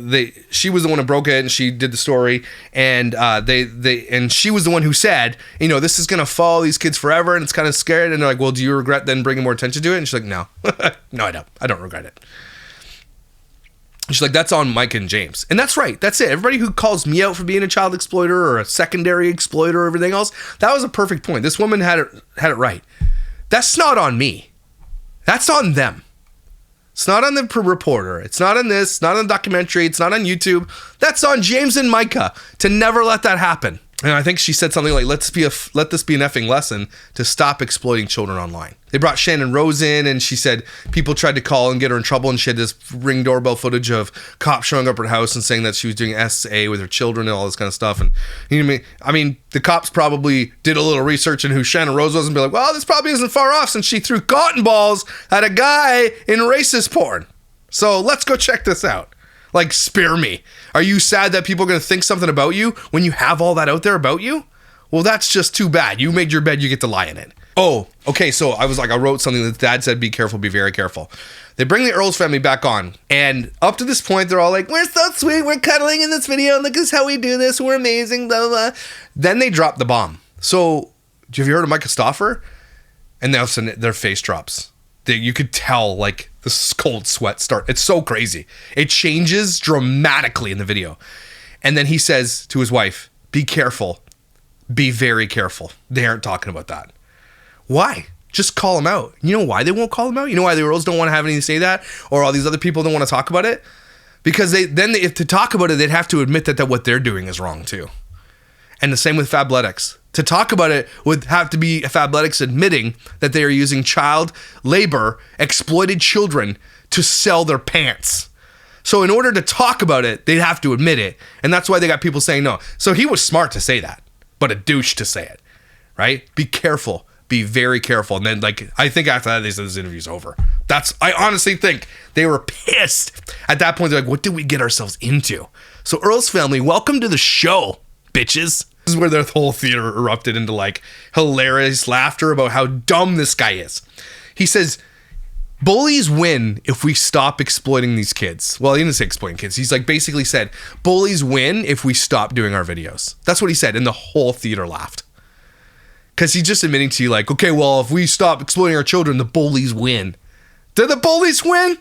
she was the one who broke it and she did the story, and and she was the one who said, this is gonna follow these kids forever, and it's kind of scared. And they're like, well, do you regret then bringing more attention to it? And she's like, no, no, I don't. I don't regret it. She's like, that's on Mike and James. And that's right. That's it. Everybody who calls me out for being a child exploiter or a secondary exploiter or everything else, that was a perfect point. This woman had it right. That's not on me. That's on them. It's not on the reporter. It's not on this. It's not on the documentary. It's not on YouTube. That's on James and Myka to never let that happen. And I think she said something like, let this be an effing lesson to stop exploiting children online. They brought Shannon Rose in, and she said people tried to call and get her in trouble, and she had this Ring doorbell footage of cops showing up at her house and saying that she was doing SA with her children and all this kind of stuff. And the cops probably did a little research in who Shannon Rose was and be like, well, this probably isn't far off since she threw cotton balls at a guy in racist porn. So let's go check this out. Like, spare me. Are you sad that people are going to think something about you when you have all that out there about you? Well, that's just too bad. You made your bed, you get to lie in it. Oh, okay, so I wrote something that Dad said, be careful, be very careful. They bring the Earls family back on, and up to this point, they're all like, we're so sweet, we're cuddling in this video, and look at how we do this, we're amazing, blah, blah, blah. Then they drop the bomb. So, have you heard of Myka Stauffer? And now their face drops. You could tell, like, the cold sweat start. It's so crazy. It changes dramatically in the video. And then he says to his wife, be careful. Be very careful. They aren't talking about that. Why? Just call them out. You know why they won't call them out? You know why the Earls don't want to have anything to say that? Or all these other people don't want to talk about it? Because if to talk about it, they'd have to admit that what they're doing is wrong too. And the same with Fabletics. To talk about it would have to be Fabletics admitting that they are using child labor, exploited children to sell their pants. So in order to talk about it, they'd have to admit it. And that's why they got people saying no. So he was smart to say that, but a douche to say it, right? Be careful. Be very careful. And then, like, I think after that, they said this interview's over. I honestly think they were pissed. At that point, they're like, what did we get ourselves into? So Earl's family, welcome to the show, bitches. This is where their whole theater erupted into, like, hilarious laughter about how dumb this guy is. He says, bullies win if we stop exploiting these kids. Well, he didn't say exploiting kids. He's like basically said, bullies win if we stop doing our videos. That's what he said, and the whole theater laughed. Because he's just admitting to you, like, okay, well, if we stop exploiting our children, the bullies win. Did the bullies win?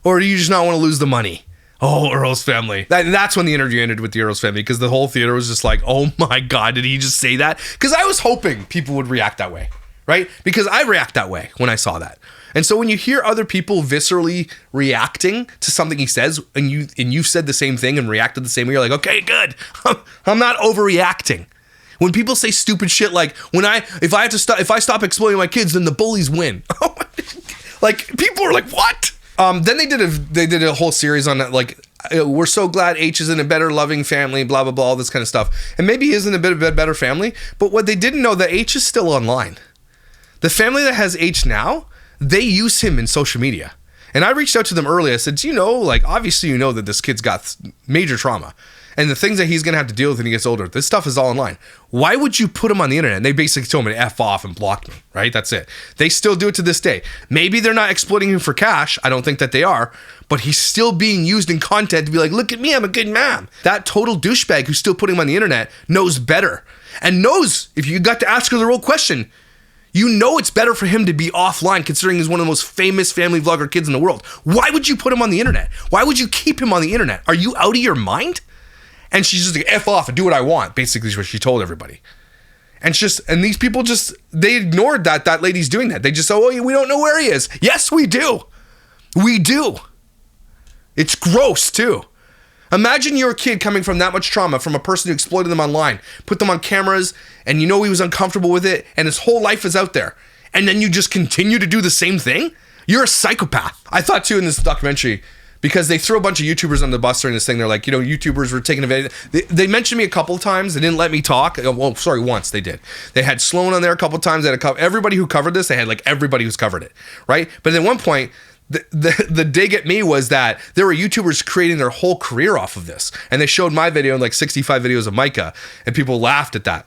Or do you just not want to lose the money? Oh, Earl's family. That's when the interview ended with the Earl's family, because the whole theater was just like, oh my God, did he just say that? Because I was hoping people would react that way, right? Because I react that way when I saw that. And so when you hear other people viscerally reacting to something he says, and you've said the same thing and reacted the same way, you're like, okay, good. I'm not overreacting. When people say stupid shit like, if I stop exploiting my kids, then the bullies win. Like, people are like, what? Then they did a whole series on that, like, we're so glad H is in a better loving family, blah, blah, blah, all this kind of stuff. And maybe he is in a bit of a better family, but what they didn't know, that H is still online. The family that has H now, they use him in social media. And I reached out to them early. I said, obviously you know that this kid's got major trauma. And the things that he's going to have to deal with when he gets older, this stuff is all online. Why would you put him on the internet? And they basically told me to F off and blocked me, right? That's it. They still do it to this day. Maybe they're not exploiting him for cash. I don't think that they are. But he's still being used in content to be like, look at me, I'm a good man. That total douchebag who's still putting him on the internet knows better. And knows, if you got to ask her the real question, you know it's better for him to be offline, considering he's one of the most famous family vlogger kids in the world. Why would you put him on the internet? Why would you keep him on the internet? Are you out of your mind? And she's just like, F off and do what I want, basically is what she told everybody. And these people they ignored that lady's doing that. They just say, oh, we don't know where he is. Yes, we do. We do. It's gross too. Imagine you're a kid coming from that much trauma from a person who exploited them online, put them on cameras, and he was uncomfortable with it, and his whole life is out there. And then you just continue to do the same thing? You're a psychopath. I thought too in this documentary, because they threw a bunch of YouTubers on the bus during this thing. They're like, YouTubers were taking advantage. They mentioned me a couple of times. They didn't let me talk. Well, sorry, once they did. They had Sloan on there a couple of times. They had everybody who covered this. They had like everybody who's covered it, right? But at one point, the dig at me was that there were YouTubers creating their whole career off of this. And they showed my video and like 65 videos of Myka, and people laughed at that.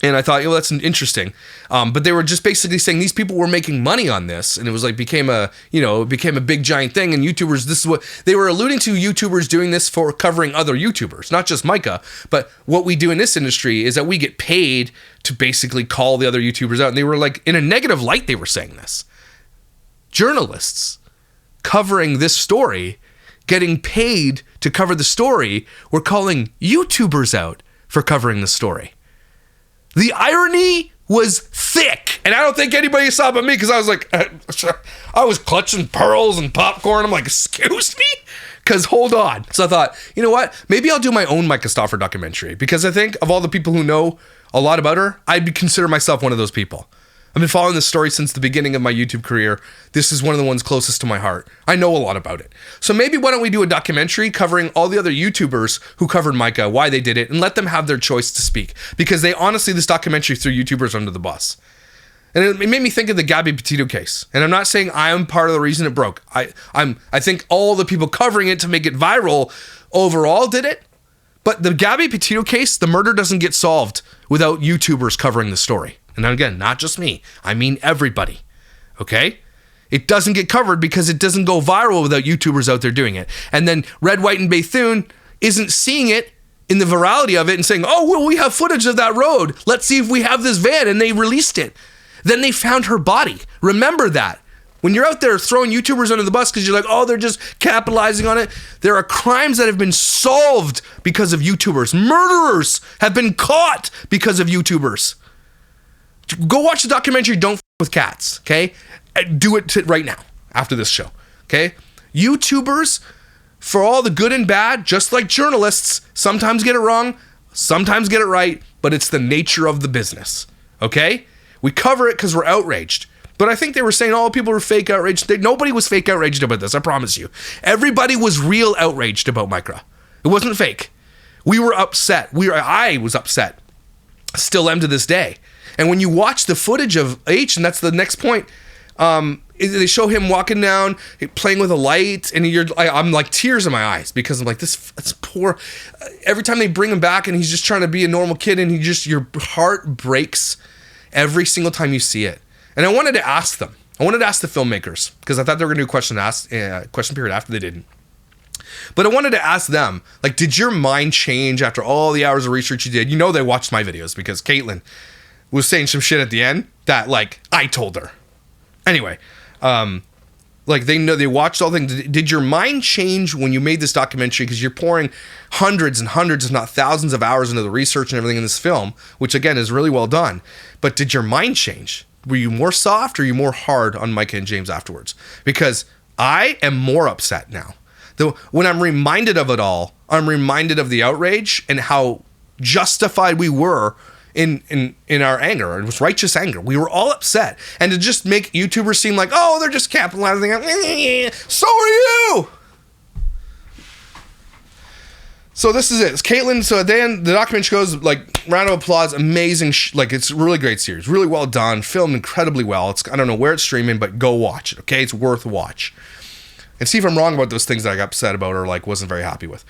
And I thought, that's interesting. But they were just basically saying these people were making money on this. And it was like, became a big giant thing. And YouTubers, this is what they were alluding to, YouTubers doing this for covering other YouTubers, not just Myka. But what we do in this industry is that we get paid to basically call the other YouTubers out. And they were like, in a negative light, they were saying this. Journalists covering this story, getting paid to cover the story, were calling YouTubers out for covering the story. The irony was thick, and I don't think anybody saw but me, because I was like, I was clutching pearls and popcorn. I'm like, excuse me? Because hold on. So I thought, you know what? Maybe I'll do my own Myka Stauffer documentary, because I think of all the people who know a lot about her, I'd consider myself one of those people. I've been following this story since the beginning of my YouTube career. This is one of the ones closest to my heart. I know a lot about it. So maybe why don't we do a documentary covering all the other YouTubers who covered Myka, why they did it, and let them have their choice to speak. Because they honestly, this documentary threw YouTubers under the bus. And it made me think of the Gabby Petito case. And I'm not saying I'm part of the reason it broke. I think all the people covering it to make it viral overall did it. But the Gabby Petito case, the murder doesn't get solved without YouTubers covering the story. And again, not just me. I mean everybody. Okay? It doesn't get covered because it doesn't go viral without YouTubers out there doing it. And then Red, White, and Bethune isn't seeing it in the virality of it and saying, oh, well, we have footage of that road. Let's see if we have this van. And they released it. Then they found her body. Remember that. When you're out there throwing YouTubers under the bus because you're like, oh, they're just capitalizing on it. There are crimes that have been solved because of YouTubers. Murderers have been caught because of YouTubers. Go watch the documentary Don't F with Cats, okay? Do it right now after this show, okay? YouTubers, for all the good and bad, just like journalists, sometimes get it wrong, sometimes get it right, but it's the nature of the business, okay? We cover it because we're outraged. But I think they were saying all people were fake outraged. Nobody was fake outraged about this, I promise you. Everybody was real outraged about Myka. It wasn't fake. We were upset. I was upset. Still am to this day. And when you watch the footage of H, and that's the next point, they show him walking down, playing with a light, and I'm like tears in my eyes because I'm like, that's poor. Every time they bring him back and he's just trying to be a normal kid and your heart breaks every single time you see it. And I wanted to ask them. I wanted to ask the filmmakers because I thought they were going to do a question period after they didn't. But I wanted to ask them, like, did your mind change after all the hours of research you did? You know they watched my videos because Caitlin was saying some shit at the end that, like, I told her. Anyway, like, they know they watched all things. Did your mind change when you made this documentary? Because you're pouring hundreds and hundreds, if not thousands of hours into the research and everything in this film, which, again, is really well done. But did your mind change? Were you more soft or were you more hard on Myka and James afterwards? Because I am more upset now. When I'm reminded of it all, I'm reminded of the outrage and how justified we were in our anger. It was righteous anger. We were all upset. And to just make YouTubers seem like, oh, they're just capitalizing. So are you. So this is it. It's Caitlin. So at the end, the documentary goes, like, round of applause. Amazing. Like, it's a really great series. Really well done. Filmed incredibly well. I don't know where it's streaming, but go watch it. Okay. It's worth a watch. And see if I'm wrong about those things that I got upset about or, like, wasn't very happy with.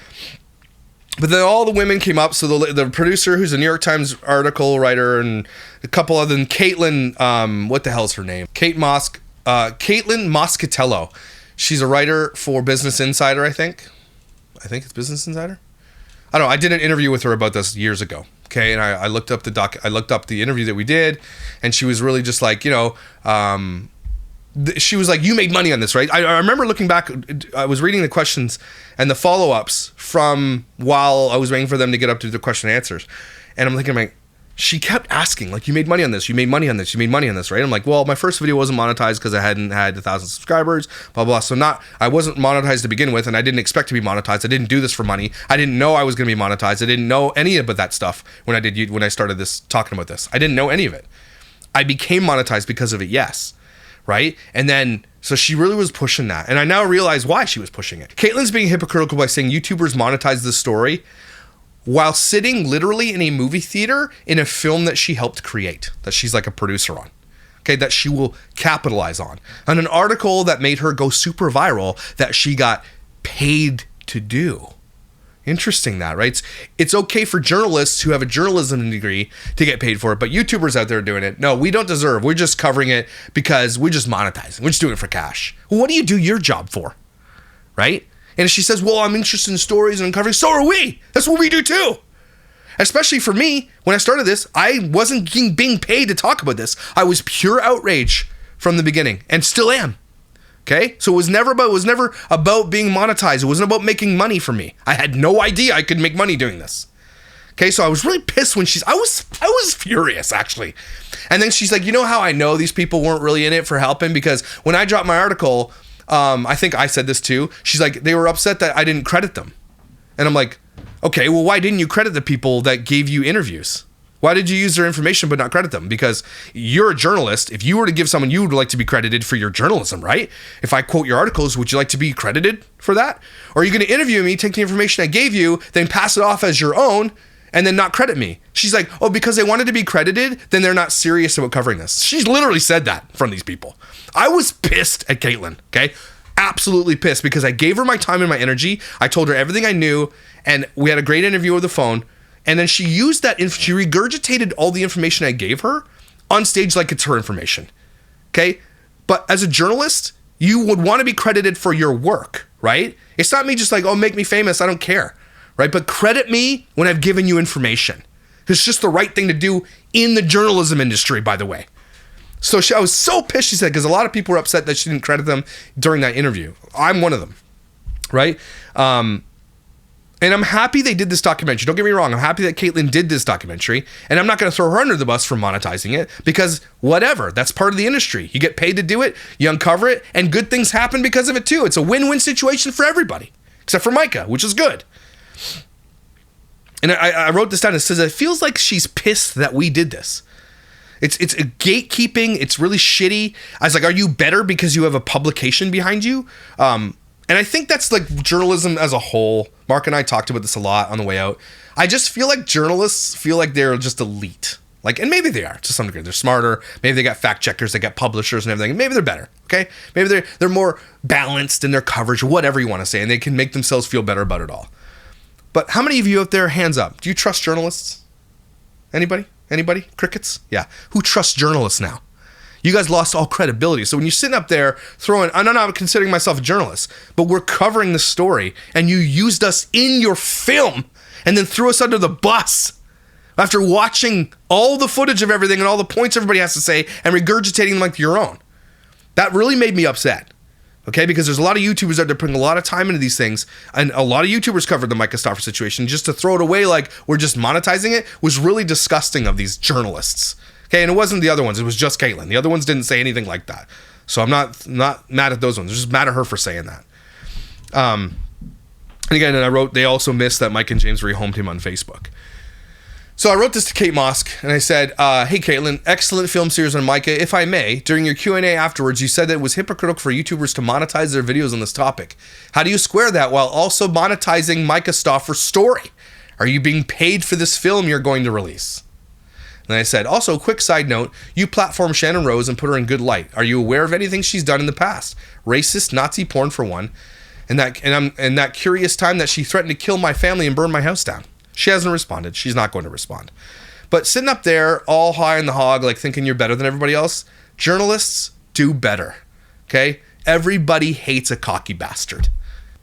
But then all the women came up. So the producer, who's a New York Times article writer, and a couple other than Caitlin, what the hell's her name? Caitlin Moscatello. She's a writer for Business Insider, I think. I think it's Business Insider. I don't know. I did an interview with her about this years ago. Okay, and I looked up the interview that we did, and she was really just like, she was like, you made money on this, right? I remember looking back, I was reading the questions and the follow-ups from while I was waiting for them to get up to the question and answers. And I'm thinking, like, she kept asking, like, you made money on this, you made money on this, you made money on this, right? I'm like, well, my first video wasn't monetized because I hadn't had 1,000 subscribers, blah, blah. So I wasn't monetized to begin with, and I didn't expect to be monetized. I didn't do this for money. I didn't know I was going to be monetized. I didn't know any of that stuff when I started this, talking about this. I didn't know any of it. I became monetized because of it, yes. Right? And then, so she really was pushing that. And I now realize why she was pushing it. Caitlin's being hypocritical by saying YouTubers monetize this story while sitting literally in a movie theater in a film that she helped create, that she's like a producer on. Okay, that she will capitalize on. And an article that made her go super viral that she got paid to do. Interesting that, right? It's okay for journalists who have a journalism degree to get paid for it, but YouTubers out there doing it, no, we don't deserve. We're just covering it because we're just monetizing. We're just doing it for cash. Well, what do you do your job for? Right? And she says, well, I'm interested in stories and uncovering. So are we. That's what we do too. Especially for me, when I started this, I wasn't being paid to talk about this. I was pure outrage from the beginning and still am. Okay, so it was never about being monetized. It wasn't about making money for me. I had no idea I could make money doing this. Okay, so I was really pissed when I was furious actually. And then she's like, you know how I know these people weren't really in it for helping? Because when I dropped my article, I think I said this too. She's like, they were upset that I didn't credit them. And I'm like, okay, well, why didn't you credit the people that gave you interviews? Why did you use their information but not credit them? Because you're a journalist. If you were to give someone, you would like to be credited for your journalism, right? If I quote your articles, would you like to be credited for that? Or are you going to interview me, take the information I gave you, then pass it off as your own, and then not credit me. She's like, oh, because they wanted to be credited, then they're not serious about covering this. She's literally said that from these people. I was pissed at Caitlyn, okay? Absolutely pissed, because I gave her my time and my energy. I told her everything I knew, and we had a great interview over the phone, and then she used that, she regurgitated all the information I gave her on stage like it's her information, okay? But as a journalist, you would want to be credited for your work, right? It's not me just like, oh, make me famous, I don't care. Right? But credit me when I've given you information. It's just the right thing to do in the journalism industry, by the way. So I was so pissed, she said, because a lot of people were upset that she didn't credit them during that interview. I'm one of them, right? And I'm happy they did this documentary. Don't get me wrong. I'm happy that Caitlyn did this documentary, and I'm not going to throw her under the bus for monetizing it, because whatever, that's part of the industry. You get paid to do it, you uncover it, and good things happen because of it too. It's a win-win situation for everybody, except for Myka, which is good. And I wrote this down. It says, it feels like she's pissed that we did this. It's a gatekeeping. It's really shitty. I was like, are you better because you have a publication behind you? And I think that's like journalism as a whole. Mark and I talked about this a lot on the way out. I just feel like journalists feel like they're just elite. Like, and maybe they are to some degree. They're smarter. Maybe they got fact checkers. They got publishers and everything. And maybe they're better. Okay. Maybe they're more balanced in their coverage, whatever you want to say, and they can make themselves feel better about it all. But how many of you out there, hands up, do you trust journalists? Anybody? Anybody? Crickets? Yeah. Who trusts journalists now? You guys lost all credibility. So when you're sitting up there throwing, I'm not considering myself a journalist, but we're covering the story, and you used us in your film and then threw us under the bus after watching all the footage of everything and all the points everybody has to say and regurgitating them like your own. That really made me upset. Okay, because there's a lot of YouTubers out there putting a lot of time into these things, and a lot of YouTubers covered the Myka Stauffer situation. Just to throw it away like we're just monetizing it was really disgusting of these journalists. Okay, and it wasn't the other ones, it was just Caitlyn. The other ones didn't say anything like that. So I'm not mad at those ones. I'm just mad at her for saying that. And again, and I wrote, they also missed that Mike and James rehomed him on Facebook. So I wrote this to Kate Mosk, and I said, hey, Caitlyn, excellent film series on Myka. If I may, during your Q&A afterwards, you said that it was hypocritical for YouTubers to monetize their videos on this topic. How do you square that while also monetizing Myka Stauffer's story? Are you being paid for this film you're going to release? And I said, also, quick side note, you platform Shannon Rose and put her in good light. Are you aware of anything she's done in the past? Racist, Nazi porn for one, and that curious time that she threatened to kill my family and burn my house down. She hasn't responded. She's not going to respond. But sitting up there all high on the hog, like thinking you're better than everybody else, journalists do better. Okay? Everybody hates a cocky bastard.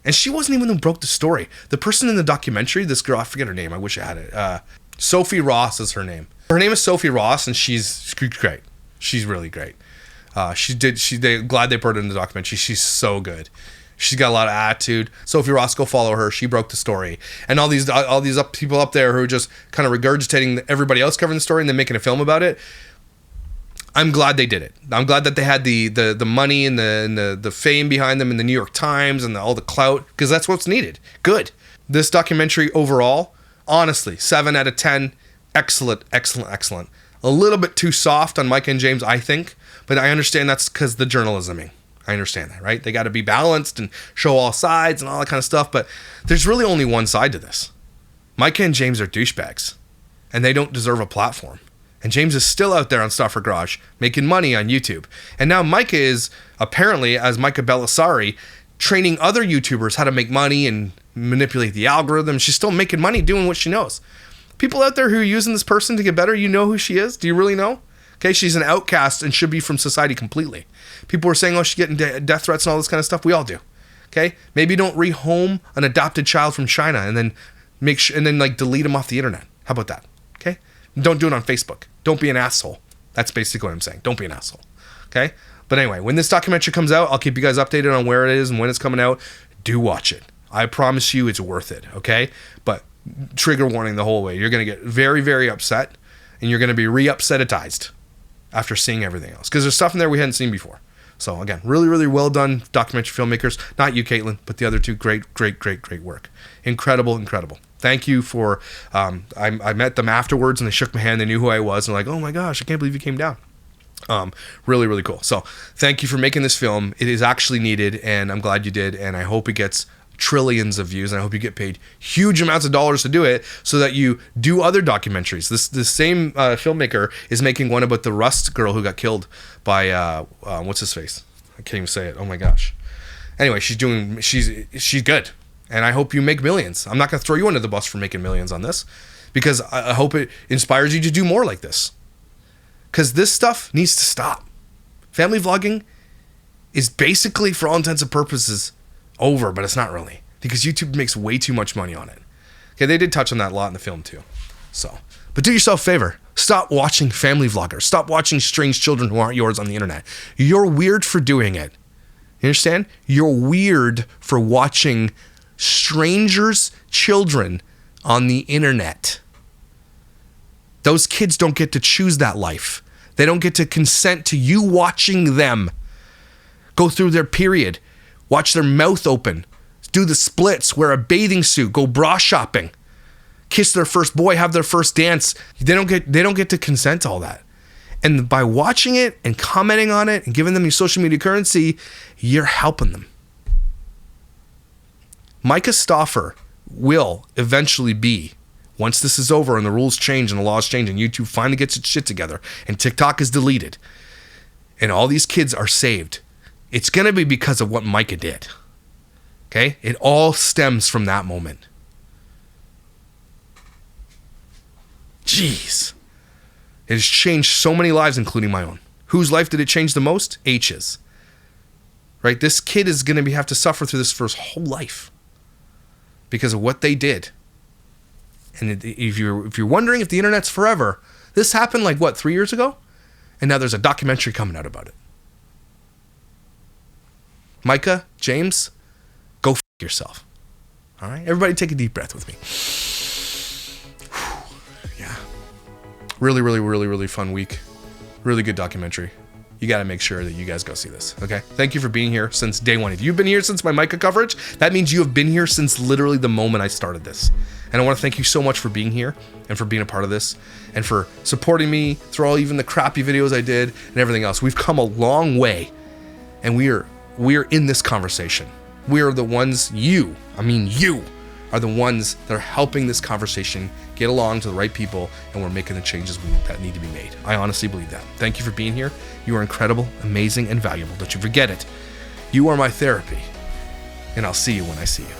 And she wasn't even the one who broke the story. The person in the documentary, this girl, I forget her name. I wish I had it. Sophie Ross is her name. Her name is Sophie Ross, and she's great. She's really great. Glad they put her in the documentary. She's so good. She's got a lot of attitude. Sophie Ross, go follow her. She broke the story. And all these people up there who are just kind of regurgitating everybody else covering the story and then making a film about it. I'm glad they did it. I'm glad that they had the money and the fame behind them in the New York Times and all the clout, because that's what's needed. Good. This documentary overall, honestly, 7 out of 10. Excellent, excellent, excellent. A little bit too soft on Myka and James, I think, but I understand that's because the journalisming. I understand that, right? They got to be balanced and show all sides and all that kind of stuff, but there's really only one side to this. Myka and James are douchebags, and they don't deserve a platform. And James is still out there on Stauffer Garage making money on YouTube. And now Myka is apparently, as Myka Belisari, training other YouTubers how to make money and manipulate the algorithm. She's still making money doing what she knows. People out there who are using this person to get better, you know who she is? Do you really know? Okay, she's an outcast and should be from society completely. People are saying, oh, she's getting death threats and all this kind of stuff. We all do. Okay? Maybe don't rehome an adopted child from China and then delete them off the internet. How about that? Okay? Don't do it on Facebook. Don't be an asshole. That's basically what I'm saying. Don't be an asshole. Okay? But anyway, when this documentary comes out, I'll keep you guys updated on where it is and when it's coming out. Do watch it. I promise you it's worth it. Okay? But trigger warning the whole way. You're going to get very, very upset, and you're going to be re-upsetitized after seeing everything else, because there's stuff in there we hadn't seen before. So again, really, really well done documentary filmmakers. Not you, Caitlyn, but the other two. Great work. Incredible. Thank you for, I met them afterwards and they shook my hand. They knew who I was and like, oh my gosh, I can't believe you came down. Really, really cool. So thank you for making this film. It is actually needed, and I'm glad you did, and I hope it gets trillions of views, and I hope you get paid huge amounts of dollars to do it so that you do other documentaries. This same filmmaker is making one about the Rust girl who got killed by what's his face? I can't even say it. Oh my gosh. Anyway, she's good, and I hope you make millions. I'm not going to throw you under the bus for making millions on this, because I hope it inspires you to do more like this, because this stuff needs to stop. Family vlogging is basically, for all intents and purposes, over, but it's not really, because YouTube makes way too much money on it. Okay, they did touch on that a lot in the film too. So, but do yourself a favor. Stop watching family vloggers. Stop watching strange children who aren't yours on the internet. You're weird for doing it. You understand? You're weird for watching strangers' children on the internet. Those kids don't get to choose that life. They don't get to consent to you watching them go through their period, watch their mouth open, do the splits, wear a bathing suit, go bra shopping, kiss their first boy, have their first dance. They don't get to consent to all that. And by watching it and commenting on it and giving them your social media currency, you're helping them. Myka Stauffer will eventually be, once this is over and the rules change and the laws change and YouTube finally gets its shit together and TikTok is deleted and all these kids are saved, it's going to be because of what Myka did. Okay? It all stems from that moment. Jeez. It has changed so many lives, including my own. Whose life did it change the most? H's. Right? This kid is going to have to suffer through this for his whole life because of what they did. And if you're wondering if the internet's forever, this happened 3 years ago? And now there's a documentary coming out about it. Myka, James, go f*** yourself. All right? Everybody take a deep breath with me. Yeah. Really, really, really, really fun week. Really good documentary. You got to make sure that you guys go see this, okay? Thank you for being here since day one. If you've been here since my Myka coverage, that means you have been here since literally the moment I started this. And I want to thank you so much for being here and for being a part of this and for supporting me through all even the crappy videos I did and everything else. We've come a long way, and we are in this conversation. We are the ones, you are the ones that are helping this conversation get along to the right people, and we're making the changes that need to be made. I honestly believe that. Thank you for being here. You are incredible, amazing, and valuable. Don't you forget it. You are my therapy, and I'll see you when I see you.